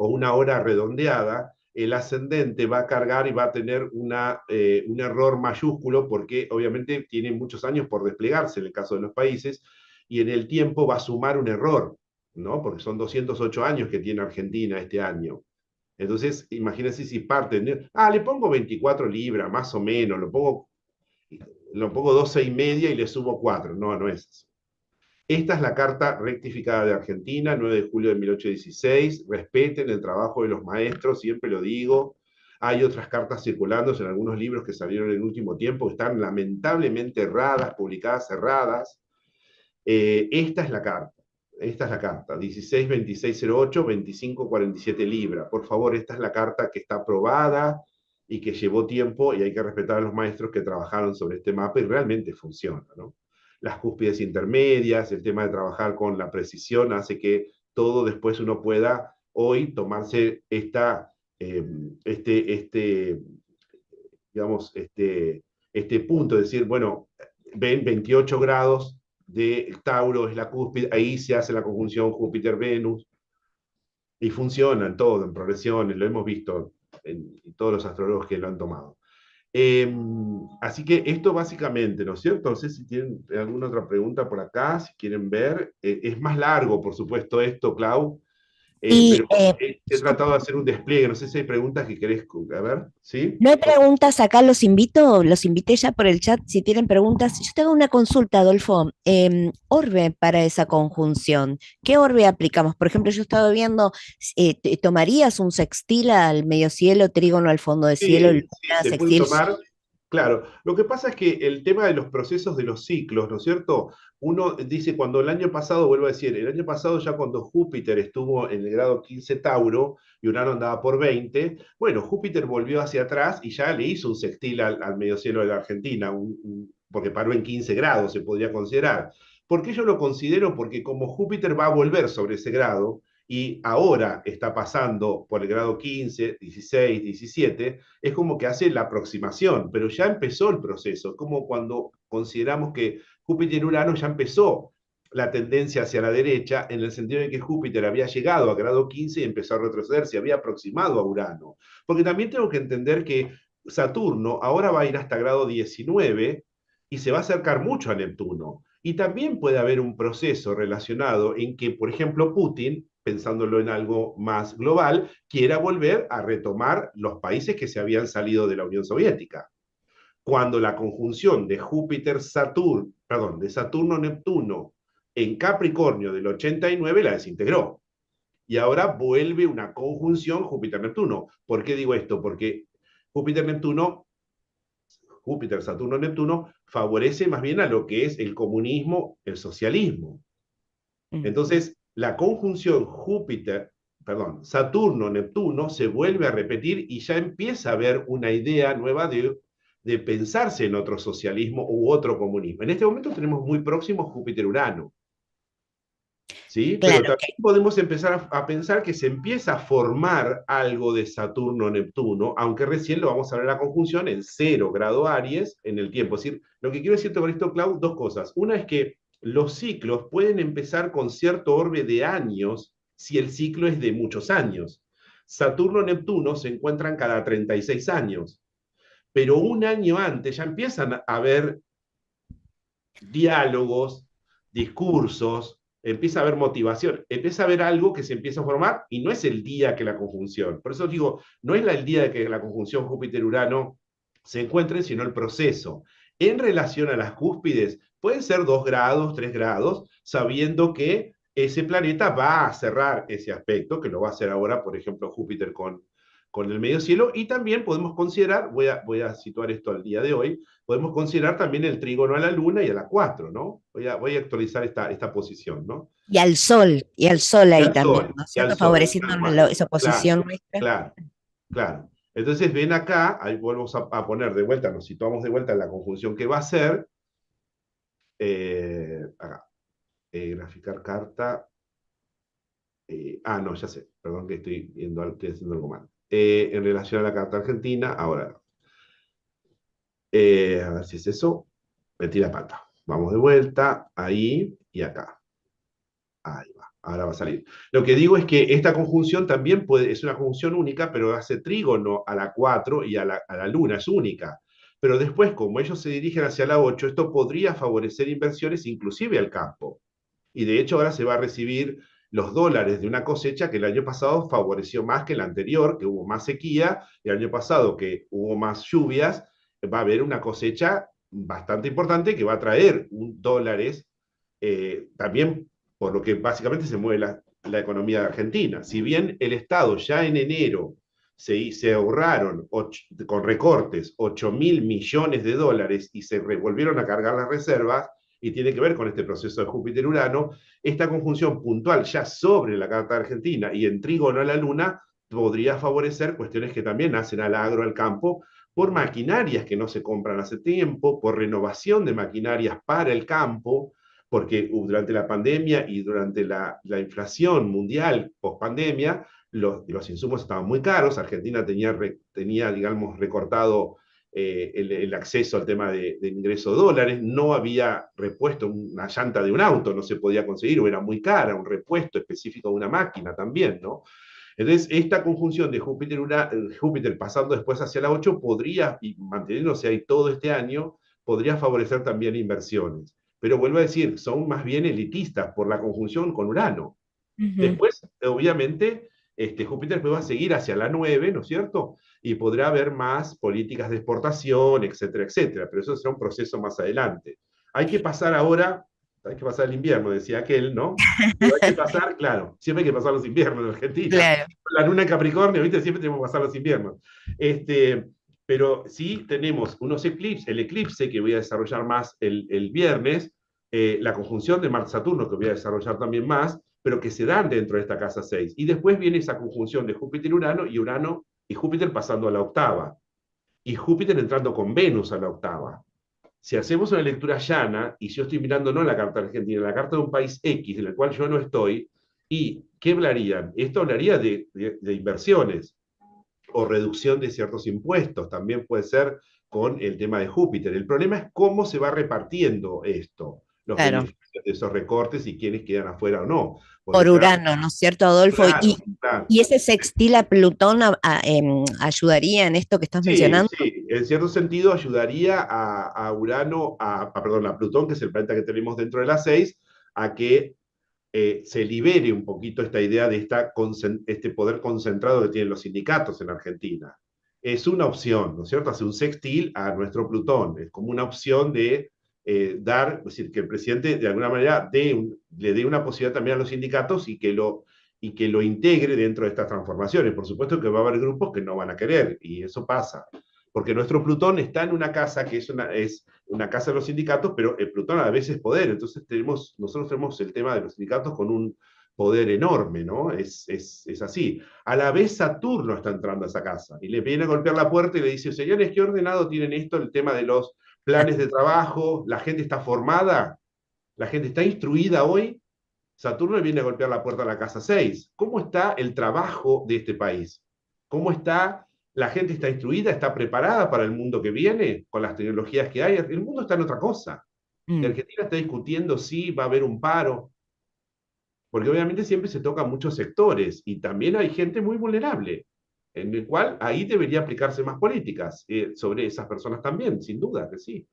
o una hora redondeada, el ascendente va a cargar y va a tener un error mayúsculo porque obviamente tiene muchos años por desplegarse en el caso de los países y en el tiempo va a sumar un error, ¿no? Porque son 208 años que tiene Argentina este año. Entonces, imagínense si parten, le pongo 24 libras, más o menos, lo pongo 12 y media y le subo 4. No, no es eso. Esta es la carta rectificada de Argentina, 9 de julio de 1816. Respeten el trabajo de los maestros, siempre lo digo. Hay otras cartas circulando en algunos libros que salieron en el último tiempo que están lamentablemente erradas, publicadas erradas. Esta es la carta. Esta es la carta, 16-26-08, 25-47 libras. Por favor, esta es la carta que está aprobada y que llevó tiempo y hay que respetar a los maestros que trabajaron sobre este mapa y realmente funciona, ¿no? Las cúspides intermedias, el tema de trabajar con la precisión hace que todo después uno pueda hoy tomarse eh, este, digamos, este punto, de decir, bueno, ven 28 grados de Tauro es la cúspide, ahí se hace la conjunción Júpiter-Venus, y funciona en todo, en progresiones, lo hemos visto en todos los astrólogos que lo han tomado. Así que esto básicamente, ¿no es cierto? No sé si tienen alguna otra pregunta por acá, si quieren ver. Es más largo, por supuesto, esto, Clau, Y pero he tratado de hacer un despliegue. No sé si hay preguntas que querés, a ver, ¿sí? no hay preguntas acá, los invité ya por el chat si tienen preguntas. Yo te hago una consulta, Adolfo. Orbe para esa conjunción, ¿qué orbe aplicamos? Por ejemplo, yo estaba viendo, ¿tomarías un sextil al medio cielo, trígono al fondo de cielo, Sí, sí, luna, se puede sextil? tomar. Claro, lo que pasa es que el tema de los procesos de los ciclos, ¿no es cierto? Uno dice, cuando el año pasado, vuelvo a decir, el año pasado ya cuando Júpiter estuvo en el grado 15 Tauro y Urano andaba por 20, bueno, Júpiter volvió hacia atrás y ya le hizo un sextil al medio cielo de la Argentina, porque paró en 15 grados, se podría considerar. ¿Por qué yo lo considero? Porque como Júpiter va a volver sobre ese grado y ahora está pasando por el grado 15, 16, 17, es como que hace la aproximación, pero ya empezó el proceso. Es como cuando consideramos que Júpiter y Urano ya empezó la tendencia hacia la derecha, en el sentido de que Júpiter había llegado a grado 15 y empezó a retroceder, se había aproximado a Urano. Porque también tengo que entender que Saturno ahora va a ir hasta grado 19 y se va a acercar mucho a Neptuno. Y también puede haber un proceso relacionado en que, por ejemplo, Putin, pensándolo en algo más global, quiera volver a retomar los países que se habían salido de la Unión Soviética. Cuando la conjunción de Júpiter-Saturno, perdón, de Saturno-Neptuno en Capricornio del 89 la desintegró. Y ahora vuelve una conjunción Júpiter-Neptuno. ¿Por qué digo esto? Porque Júpiter-Neptuno, Júpiter-Saturno-Neptuno favorece más bien a lo que es el comunismo, el socialismo. Mm. Entonces, la conjunción Júpiter, perdón, Saturno-Neptuno se vuelve a repetir y ya empieza a haber una idea nueva de pensarse en otro socialismo u otro comunismo. En este momento tenemos muy próximo Júpiter-Urano, ¿sí? Pero Claro, también podemos empezar a pensar que se empieza a formar algo de Saturno-Neptuno, aunque recién lo vamos a ver en la conjunción en 0 grado Aries en el tiempo. Es decir, lo que quiero decirte con esto, Clau, dos cosas. Una es que los ciclos pueden empezar con cierto orbe de años si el ciclo es de muchos años. Saturno-Neptuno se encuentran cada 36 años, pero un año antes ya empiezan a haber diálogos, discursos, empieza a haber motivación, empieza a haber algo que se empieza a formar y no es el día que la conjunción. Por eso digo, no es el día de que la conjunción Júpiter-Urano se encuentren, sino el proceso. En relación a las cúspides, pueden ser 2 grados, 3 grados, sabiendo que ese planeta va a cerrar ese aspecto, que lo va a hacer ahora, por ejemplo, Júpiter con el medio cielo, y también podemos considerar, voy a situar esto al día de hoy, podemos considerar también el trígono a la Luna y a la 4, ¿no? Voy a actualizar esta posición, ¿no? Y al sol Y ahí al también, Sol, ¿no es y al cierto? Sol, Favoreciendo tal cual. esa Claro, posición nuestra. claro, claro. Entonces ven acá, ahí volvemos a poner de vuelta, nos situamos de vuelta en la conjunción que va a ser, acá, graficar carta, no, ya sé, perdón que estoy haciendo algo mal. En relación a la carta argentina, ahora, a ver si es eso, metí la pata. Vamos de vuelta, ahí y acá. Ahí va, ahora va a salir. Lo que digo es que esta conjunción también es una conjunción única, pero hace trígono a la 4 y a la Luna, es única. Pero después, como ellos se dirigen hacia la 8, esto podría favorecer inversiones inclusive al campo. Y de hecho ahora se va a recibir los dólares de una cosecha que el año pasado favoreció más que el anterior, que hubo más sequía, y el año pasado que hubo más lluvias, va a haber una cosecha bastante importante que va a traer dólares, también por lo que básicamente se mueve la economía de Argentina. Si bien el Estado ya en enero se ahorraron con recortes 8.000 millones de dólares y se volvieron a cargar las reservas, y tiene que ver con este proceso de Júpiter-Urano, esta conjunción puntual ya sobre la carta argentina y en trígono a la Luna podría favorecer cuestiones que también hacen al agro, al campo, por maquinarias que no se compran hace tiempo, por renovación de maquinarias para el campo, porque durante la pandemia y durante la inflación mundial post-pandemia, los insumos estaban muy caros, Argentina tenía digamos, recortado el acceso al tema de ingreso de dólares, no había repuesto una llanta de un auto, no se podía conseguir, o era muy cara, un repuesto específico de una máquina también, ¿no? Entonces, esta conjunción de Júpiter pasando después hacia la 8 podría, y manteniéndose ahí todo este año, podría favorecer también inversiones. Pero vuelvo a decir, son más bien elitistas por la conjunción con Urano. Ujú. Después, obviamente, Júpiter va a seguir hacia la 9, ¿no es cierto? Y podrá haber más políticas de exportación, etcétera, etcétera, pero eso será un proceso más adelante. Hay que pasar ahora, hay que pasar el invierno, decía aquel, ¿no? Pero hay que pasar, claro, siempre hay que pasar los inviernos en Argentina. Claro. La luna en Capricornio, ¿viste? Siempre tenemos que pasar los inviernos. Este, pero sí tenemos unos eclipses, el eclipse que voy a desarrollar más el viernes, la conjunción de Marte-Saturno que voy a desarrollar también más, pero que se dan dentro de esta casa 6. Y después viene esa conjunción de Júpiter-Urano y Urano y Júpiter pasando a la octava. Y Júpiter entrando con Venus a la octava. Si hacemos una lectura llana, y yo estoy mirando no la carta argentina, la carta de un país X, en el cual yo no estoy, ¿y qué hablarían? Esto hablaría de inversiones o reducción de ciertos impuestos, también puede ser con el tema de Júpiter. El problema es cómo se va repartiendo esto, los Claro, beneficios de esos recortes y quiénes quedan afuera o no. Porque por claramente, Urano, ¿no es cierto, Adolfo? claro, claro. Y ese sextil a Plutón ayudaría en esto que estás Sí, mencionando. sí, en cierto sentido ayudaría a Urano, perdón, a Plutón, que es el planeta que tenemos dentro de las 6, a que se libere un poquito esta idea de este poder concentrado que tienen los sindicatos en Argentina. Es una opción, ¿no es cierto? Hace un sextil a nuestro Plutón, es como una opción de dar, es decir, que el presidente de alguna manera le dé una posibilidad también a los sindicatos y que lo integre dentro de estas transformaciones. Por supuesto que va a haber grupos que no van a querer, y eso pasa, porque nuestro Plutón está en una casa que es una casa de los sindicatos, pero el Plutón a veces es poder, entonces nosotros tenemos el tema de los sindicatos con un poder enorme, ¿no? Es así. A la vez Saturno está entrando a esa casa y le viene a golpear la puerta y le dice, señores, ¿qué ordenado tienen esto? El tema de los planes de trabajo, la gente está formada, la gente está instruida hoy. Saturno le viene a golpear la puerta a la casa 6. ¿Cómo está el trabajo de este país? ¿Cómo está la gente? ¿Está instruida? ¿Está preparada para el mundo que viene con las tecnologías que hay? El mundo está en otra cosa. Y Mm. Argentina está discutiendo si va a haber un paro, porque obviamente siempre se tocan muchos sectores y también hay gente muy vulnerable, en el cual ahí debería aplicarse más políticas sobre esas personas también, sin duda que sí.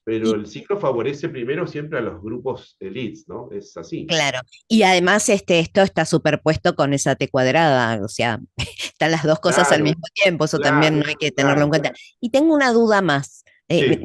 Pero Y el ciclo favorece primero siempre a los grupos elites, ¿no? Es así. claro, y además esto está superpuesto con esa T cuadrada, o sea, están las dos cosas al Claro, mismo tiempo, eso también claro, no hay que tenerlo en claro. cuenta. Y tengo una duda más. Sí.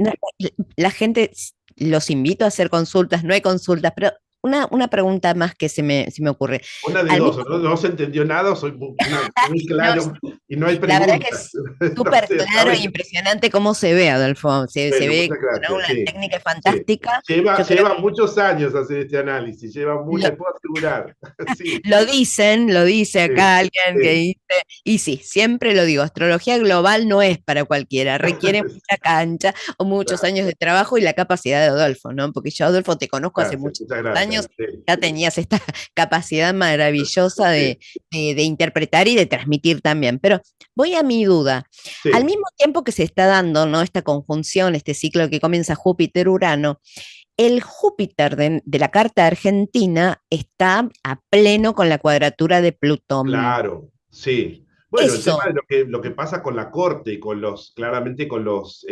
La gente, los invito a hacer consultas, no hay consultas, pero una pregunta más que se me ocurre. Una de Al dos, mismo, o no se entendió nada, o soy muy no, claro y no hay la verdad que preguntas. es No súper sé, hasta claro e ahora. impresionante cómo se ve, Adolfo. Se Bueno, ve muchas con gracias, una sí, técnica sí. fantástica. Lleva, Yo creo lleva que muchos años hacer este análisis, les puedo asegurar. Sí, lo dice sí, acá alguien que sí. dice, y sí, siempre lo digo, astrología global no es para cualquiera, requiere mucha cancha o muchos Claro, años de trabajo y la capacidad de Adolfo, ¿no? Porque yo, Adolfo, te conozco hace gracias, muchos muchas gracias. años, Sí, ya tenías esta capacidad maravillosa sí, de interpretar y de transmitir también. Pero voy a mi duda. Al sí, mismo tiempo que se está dando, ¿no? Esta conjunción, este ciclo que comienza Júpiter-Urano, el Júpiter de la carta argentina está a pleno con la cuadratura de Plutón. claro, sí. Bueno, el tema de Eso, lo que pasa con la corte y claramente con los,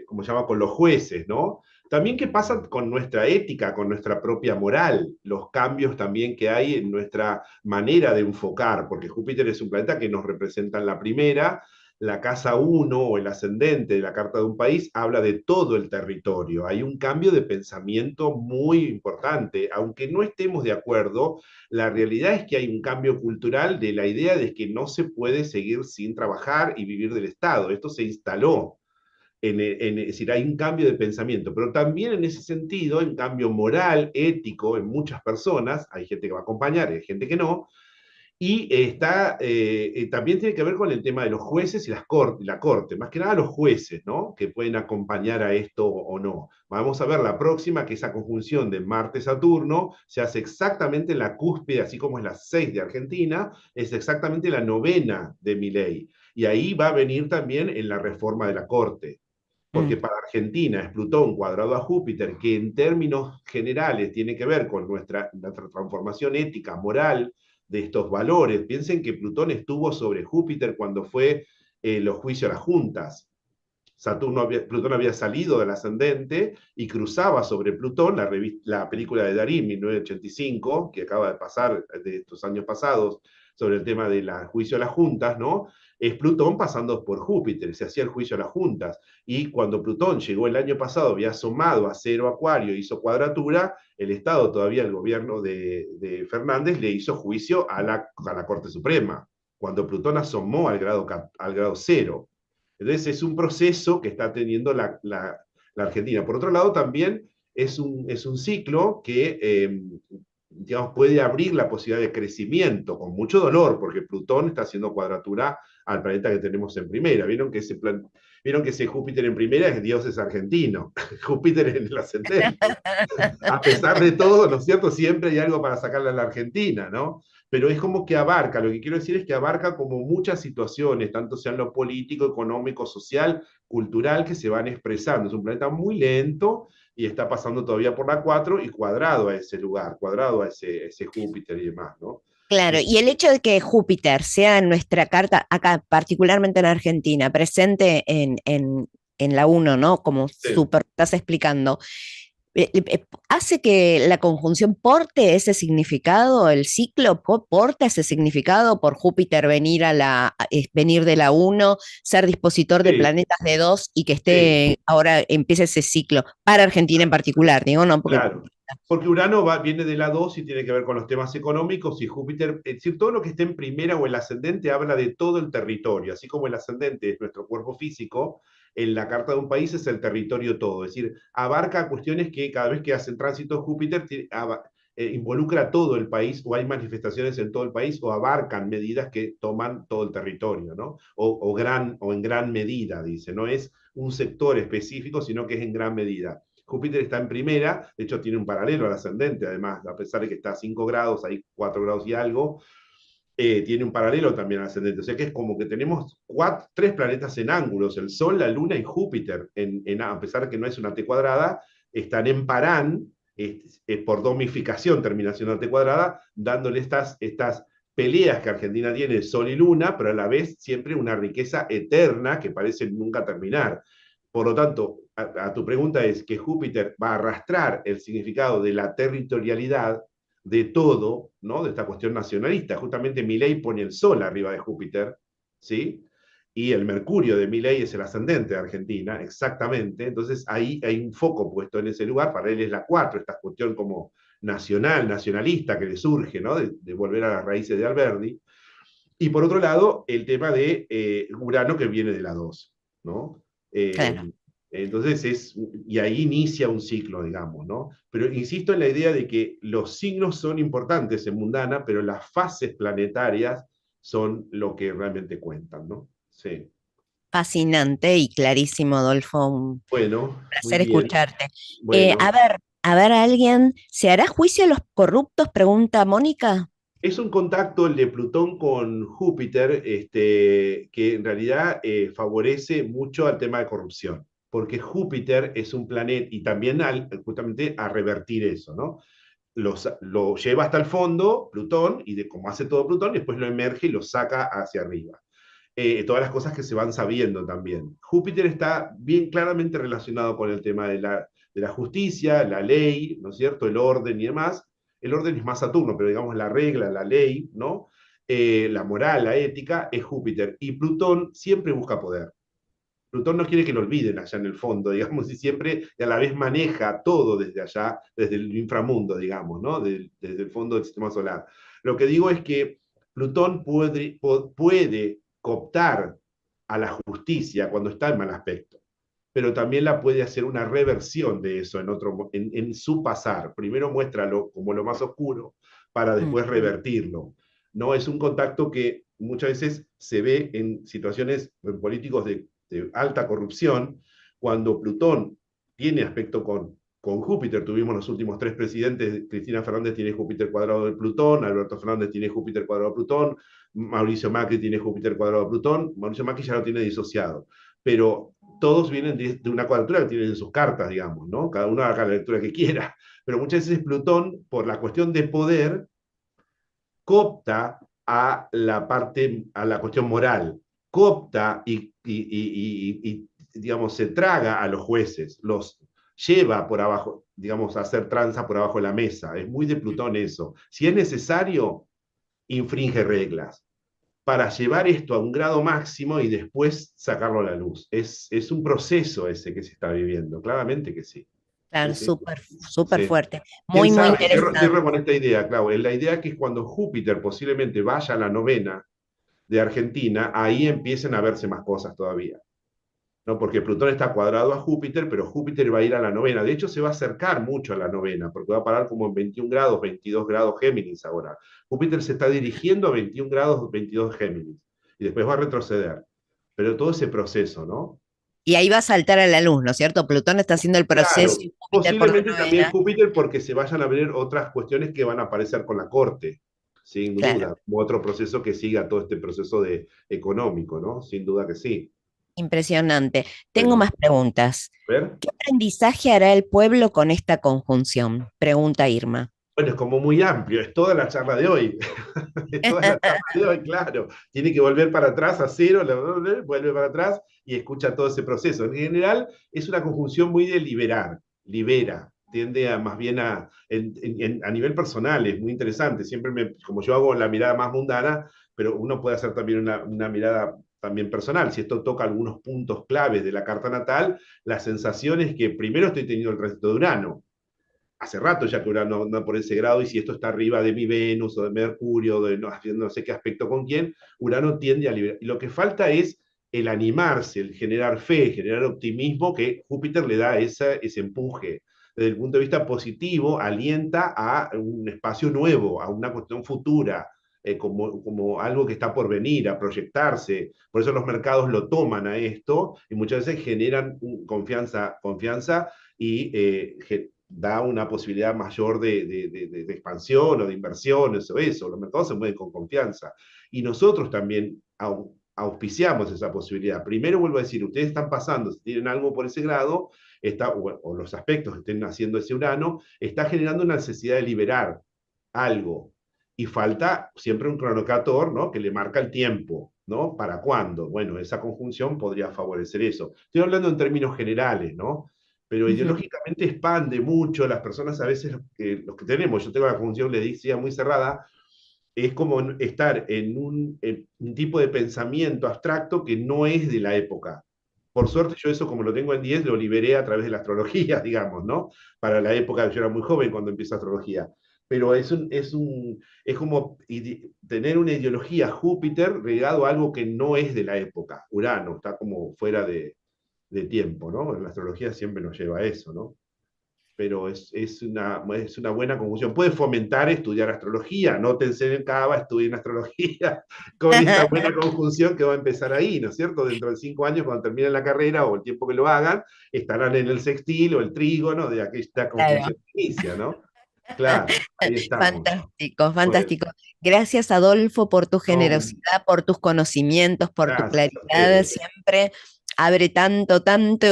¿cómo se llama? Con los jueces, ¿no? También qué pasa con nuestra ética, con nuestra propia moral, los cambios también que hay en nuestra manera de enfocar, porque Júpiter es un planeta que nos representa en la primera, la casa uno o el ascendente de la carta de un país habla de todo el territorio. Hay un cambio de pensamiento muy importante, aunque no estemos de acuerdo. La realidad es que hay un cambio cultural de la idea de que no se puede seguir sin trabajar y vivir del Estado. Esto se instaló. Es decir, hay un cambio de pensamiento, pero también en ese sentido, hay un cambio moral, ético en muchas personas, hay gente que va a acompañar, hay gente que no, y también tiene que ver con el tema de los jueces y la corte, más que nada los jueces, ¿no? Que pueden acompañar a esto o no. Vamos a ver la próxima, que esa conjunción de Marte-Saturno se hace exactamente en la cúspide, así como es la 6 de Argentina, es exactamente la novena de Milei. Y ahí va a venir también en la reforma de la corte. Porque mm, para Argentina es Plutón cuadrado a Júpiter, que en términos generales tiene que ver con nuestra transformación ética, moral, de estos valores. Piensen que Plutón estuvo sobre Júpiter cuando fue los juicios a las juntas. Plutón había salido del ascendente y cruzaba sobre Plutón, la película de Darín, 1985, que acaba de pasar de estos años pasados, sobre el tema del juicio a las juntas, ¿no? Es Plutón pasando por Júpiter, se hacía el juicio a las juntas. Y cuando Plutón llegó el año pasado, había asomado a cero Acuario, hizo cuadratura, el Estado, todavía el gobierno de Fernández, le hizo juicio a la Corte Suprema, cuando Plutón asomó al grado cero. Entonces es un proceso que está teniendo la Argentina. Por otro lado, también es un ciclo que, digamos, puede abrir la posibilidad de crecimiento, con mucho dolor, porque Plutón está haciendo cuadratura al planeta que tenemos en primera. ¿Vieron que ese Júpiter en primera es Dios es argentino? Júpiter en el ascendente. A pesar de todo, ¿no es cierto? Siempre hay algo para sacarle a la Argentina, ¿no? Pero es como que abarca, lo que quiero decir es que abarca como muchas situaciones, tanto sea en lo político, económico, social, cultural, que se van expresando. Es un planeta muy lento y está pasando todavía por la 4 y cuadrado a ese lugar, cuadrado a ese Júpiter y demás, ¿no? claro, y el hecho de que Júpiter sea en nuestra carta, acá particularmente en Argentina, presente en la uno, ¿no? Como Sí, súper estás explicando, hace que la conjunción porte ese significado, el ciclo porta ese significado por Júpiter venir venir de la uno, ser dispositor de sí, planetas de 2 y que sí. esté ahora empiece ese ciclo para Argentina en particular, digo, ¿no? Porque Claro, porque Urano viene de la 2 y tiene que ver con los temas económicos y Júpiter, es decir, todo lo que esté en primera o el ascendente habla de todo el territorio, así como el ascendente es nuestro cuerpo físico, en la carta de un país es el territorio todo, es decir, abarca cuestiones que cada vez que hacen tránsito Júpiter involucra todo el país o hay manifestaciones en todo el país o abarcan medidas que toman todo el territorio, ¿no? O en gran medida, dice, no es un sector específico, sino que es en gran medida. Júpiter está en primera, de hecho tiene un paralelo al ascendente, además, a pesar de que está a 5 grados, hay 4 grados y algo, tiene un paralelo también al ascendente. O sea que es como que tenemos tres planetas en ángulos, el Sol, la Luna y Júpiter, a pesar de que no es una T cuadrada, están en Parán, por domificación termina siendo una T cuadrada, dándole estas peleas que Argentina tiene, Sol y Luna, pero a la vez siempre una riqueza eterna que parece nunca terminar. Por lo tanto, a tu pregunta es que Júpiter va a arrastrar el significado de la territorialidad de todo, ¿no? De esta cuestión nacionalista. Justamente Milei pone el Sol arriba de Júpiter, ¿sí? Y el Mercurio de Milei es el ascendente de Argentina, exactamente. Entonces ahí hay un foco puesto en ese lugar, para él es la 4, esta cuestión como nacional, nacionalista que le surge, ¿no? De volver a las raíces de Alberdi. Y por otro lado, el tema de Urano que viene de la 2, ¿no? Eh, Claro. entonces y ahí inicia un ciclo, digamos, ¿no? Pero insisto en la idea de que los signos son importantes en Mundana, pero las fases planetarias son lo que realmente cuentan, ¿no? Sí. Fascinante y clarísimo, Adolfo. Un Bueno, muy placer bien. escucharte. Bueno, A ver, alguien, ¿se hará juicio a los corruptos? Pregunta Mónica. es un contacto el de Plutón con Júpiter, que en realidad favorece mucho al tema de corrupción, porque Júpiter es un planeta y también justamente a revertir eso, ¿no? Lo lleva hasta el fondo, Plutón, y como hace todo Plutón, después lo emerge y lo saca hacia arriba. Todas las cosas que se van sabiendo también. Júpiter está bien claramente relacionado con el tema de la justicia, la ley, ¿no es cierto? El orden y demás. El orden es más Saturno, pero digamos la regla, la ley, ¿no? La moral, la ética, es Júpiter. Y Plutón siempre busca poder. Plutón no quiere que lo olviden allá en el fondo, digamos, y siempre y a la vez maneja todo desde allá, desde el inframundo, digamos, ¿no? Desde el fondo del sistema solar. Lo que digo es que Plutón puede cooptar a la justicia cuando está en mal aspecto, pero también la puede hacer una reversión de eso en su pasar. Primero muéstralo como lo más oscuro para Mm. después revertirlo. No es un contacto que muchas veces se ve en situaciones en políticos de alta corrupción, cuando Plutón tiene aspecto con Júpiter. Tuvimos los últimos tres presidentes, Cristina Fernández tiene Júpiter cuadrado de Plutón, Alberto Fernández tiene Júpiter cuadrado de Plutón, Mauricio Macri tiene Júpiter cuadrado de Plutón, Mauricio Macri ya lo tiene disociado, pero todos vienen de una cuadratura que tienen en sus cartas, digamos, ¿no? Cada uno haga la lectura que quiera, pero muchas veces Plutón, por la cuestión de poder, coopta a la parte, a la cuestión moral, coopta y, digamos, se traga a los jueces, los lleva por abajo, digamos, a hacer tranza por abajo de la mesa. Es muy de Plutón eso. Si es necesario, infringe reglas para llevar esto a un grado máximo y después sacarlo a la luz. Es un proceso ese que se está viviendo, claramente que sí. Sí, Claro, sí, súper, súper sí. fuerte. ¿Quién Muy, muy sabe? Cierro con interesante. esta idea, Clau. La idea que es cuando Júpiter posiblemente vaya a la novena de Argentina, ahí empiecen a verse más cosas todavía. ¿No? Porque Plutón está cuadrado a Júpiter, pero Júpiter va a ir a la novena. De hecho, se va a acercar mucho a la novena, porque va a parar como en 21 grados, 22 grados Géminis ahora. Júpiter se está dirigiendo a 21 grados, 22 Géminis, y después va a retroceder. Pero todo ese proceso, ¿no? Y ahí va a saltar a la luz, ¿no es cierto? Plutón está haciendo el proceso Claro, y Júpiter por la posiblemente también novena. Júpiter porque se vayan a ver otras cuestiones que van a aparecer con la corte, sin Claro, duda, como otro proceso que siga todo este proceso económico, ¿no? Sin duda que sí. impresionante. Tengo Bueno, más preguntas. a ver. ¿Qué aprendizaje hará el pueblo con esta conjunción? Pregunta Irma. Bueno, es como muy amplio, es toda la charla de hoy. Es toda la charla de hoy, claro. Tiene que volver para atrás a cero, vuelve para atrás y escucha todo ese proceso. En general, es una conjunción muy de liberar, libera, tiende a más bien a nivel personal, es muy interesante. Siempre como yo hago la mirada más mundana, pero uno puede hacer también una mirada también personal. Si esto toca algunos puntos claves de la carta natal, la sensación es que primero estoy teniendo el resto de Urano, hace rato ya que Urano anda por ese grado, y si esto está arriba de mi Venus o de Mercurio, de no sé qué aspecto con quién, Urano tiende a liberar. Y lo que falta es el animarse, el generar fe, generar optimismo, que Júpiter le da ese empuje. Desde el punto de vista positivo, alienta a un espacio nuevo, a una cuestión futura, como algo que está por venir, a proyectarse. Por eso los mercados lo toman a esto y muchas veces generan confianza y da una posibilidad mayor de expansión o de inversiones o eso. Los mercados se mueven con confianza. Y nosotros también auspiciamos esa posibilidad. Primero vuelvo a decir, ustedes están pasando, si tienen algo por ese grado, o los aspectos que estén haciendo ese Urano, está generando una necesidad de liberar algo. Y falta siempre un cronocator, ¿no? Que le marca el tiempo, ¿no? ¿Para cuándo? Bueno, esa conjunción podría favorecer eso. Estoy hablando en términos generales, ¿no? Pero Ujú. ideológicamente expande mucho, las personas a veces, los que tenemos, yo tengo la conjunción, le decía, muy cerrada, es como estar en un tipo de pensamiento abstracto que no es de la época. Por suerte yo eso como lo tengo en 10 lo liberé a través de la astrología, digamos, ¿no? Para la época, yo era muy joven cuando empecé astrología. Pero es como tener una ideología Júpiter regado a algo que no es de la época. Urano está como fuera de tiempo, ¿no? En la astrología siempre nos lleva a eso, ¿no? Pero es una buena conjunción. Puede fomentar estudiar astrología, anótense en Cava, estudien astrología con esta buena conjunción que va a empezar ahí, ¿no es cierto? Dentro de 5 años, cuando terminen la carrera o el tiempo que lo hagan, estarán en el sextil o el trígono de aquella Claro. conjunción que inicia, ¿no? Claro, ahí estamos. Fantástico, Bueno, fantástico. Gracias, Adolfo, por tu no, generosidad, por tus conocimientos, por tu gracias a claridad. ustedes. Siempre abre tanto, tanto,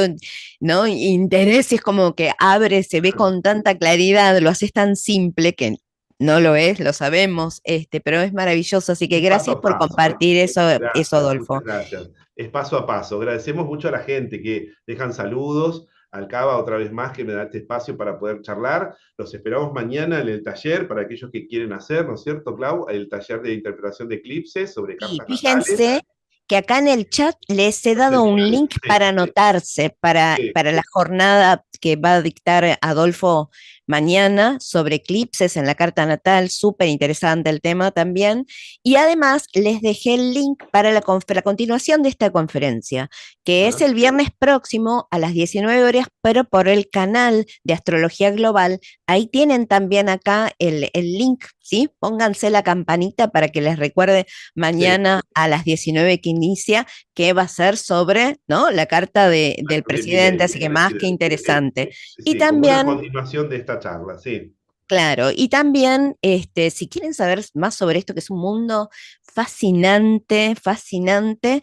¿no? Interés, y es como que abre, se ve con tanta claridad, lo haces tan simple que no lo es, lo sabemos, pero es maravilloso. Así que Es paso gracias a por paso, ¿no? compartir eso, Gracias, muchas Adolfo. gracias. Es paso a paso. Agradecemos mucho a la gente que dejan saludos. Al Cava, otra vez más, que me da este espacio para poder charlar. Los esperamos mañana en el taller para aquellos que quieren hacer, ¿no es cierto, Clau? El taller de interpretación de eclipses sobre Y cartas natales. fíjense que acá en el chat les he dado un link Sí, para anotarse sí. para la jornada que va a dictar Adolfo mañana sobre eclipses en la carta natal, súper interesante el tema también. Y además les dejé el link para la continuación de esta conferencia, que es Ah, el viernes próximo a las 19 horas, pero por el canal de Astrología Global. Ahí tienen también acá el link, ¿sí? Pónganse la campanita para que les recuerde sí. mañana a las 19 que inicia, que va a ser sobre, ¿no? La carta del De presidente, Milei, así el que más que presidente. Sí, interesante. sí, Y sí, como una también continuación de esta charla, sí. claro, y también, si quieren saber más sobre esto, que es un mundo fascinante, fascinante,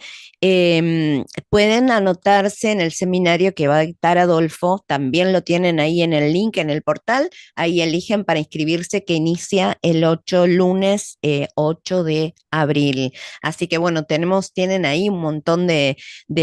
pueden anotarse en el seminario que va a dictar Adolfo, también lo tienen ahí en el link, en el portal, ahí eligen para inscribirse que inicia el 8 lunes 8 de abril. Así que bueno, tienen ahí un montón de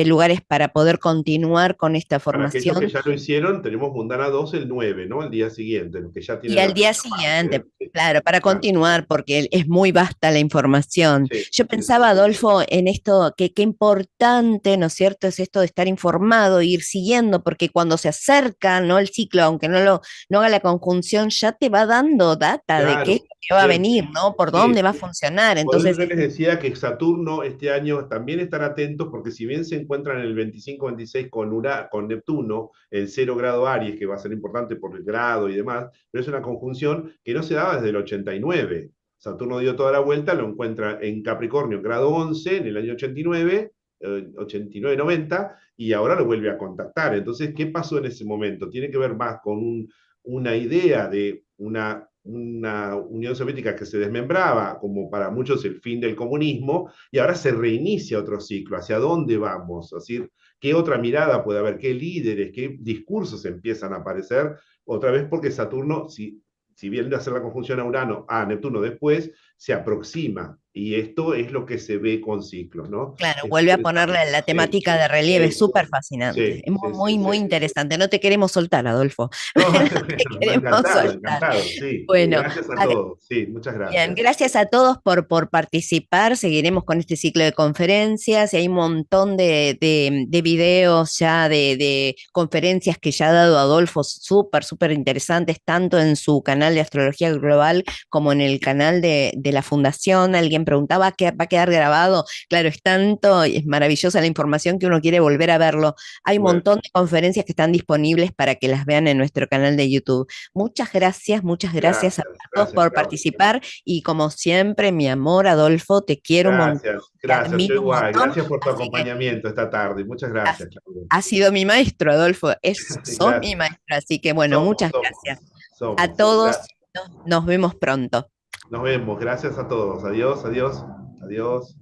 lugares para poder continuar con esta Para aquellos que formación. ya lo hicieron, tenemos Mundana 2 el 9, ¿no? El día siguiente, los que ya Y tienen al la día primera parte. siguiente, Sí, claro, para claro, continuar, porque es muy vasta la información. sí, Yo sí, sí, pensaba, Adolfo, en esto, que qué importante, ¿no es cierto?, es esto de estar informado, ir siguiendo, porque cuando se acerca, ¿no?, el ciclo, aunque no haga la conjunción, ya te va dando data de qué es claro, lo que va a venir, siempre. ¿no?, por dónde Sí. va a funcionar. Por eso Entonces, yo les decía que Saturno este año también están atentos, porque si bien se encuentran en el 25-26 con Neptuno, en 0 grado Aries, que va a ser importante por el grado y demás, pero es una conjunción que no se daba desde el 89. Saturno dio toda la vuelta, lo encuentra en Capricornio, grado 11, en el año 89, 89-90, y ahora lo vuelve a contactar. Entonces, ¿qué pasó en ese momento? Tiene que ver más con una idea de una Unión Soviética que se desmembraba, como para muchos el fin del comunismo, y ahora se reinicia otro ciclo. ¿Hacia dónde vamos? Es decir, ¿qué otra mirada puede haber? ¿Qué líderes, qué discursos empiezan a aparecer? Otra vez porque Saturno, si bien de hacer la conjunción a Urano, a Neptuno después, se aproxima. Y esto es lo que se ve con ciclos, ¿no? claro, Es vuelve a interesante. ponerle la Sí, temática de relieve, es sí, súper fascinante, sí, es sí, sí, muy, muy sí. interesante. No te queremos soltar, Adolfo, No, no te bueno, queremos encantado, soltar. encantado, sí. Bueno, Gracias a todos. Sí, muchas bien, gracias. gracias a todos por participar. Seguiremos con este ciclo de conferencias y hay un montón de videos ya de conferencias que ya ha dado Adolfo, súper, súper interesantes, tanto en su canal de Astrología Global como en el canal de la Fundación. Alguien preguntaba, ¿qué va a quedar grabado? Claro, es tanto, y es maravillosa la información que uno quiere volver a verlo. Hay un Bueno, montón de conferencias que están disponibles para que las vean en nuestro canal de YouTube. Muchas gracias a gracias, todos gracias, por Clau. participar y como siempre, mi amor, Adolfo, te quiero un montón, Gracias, te gracias. Yo admiro un igual. montón, Gracias por tu así que acompañamiento esta tarde. Muchas has, gracias, Claudio. has sido mi maestro, Adolfo, sos mi Gracias. maestro, así que bueno, Somos, muchas gracias. somos, A somos. todos, nos vemos pronto. Nos vemos. Gracias a todos. Adiós, adiós, adiós.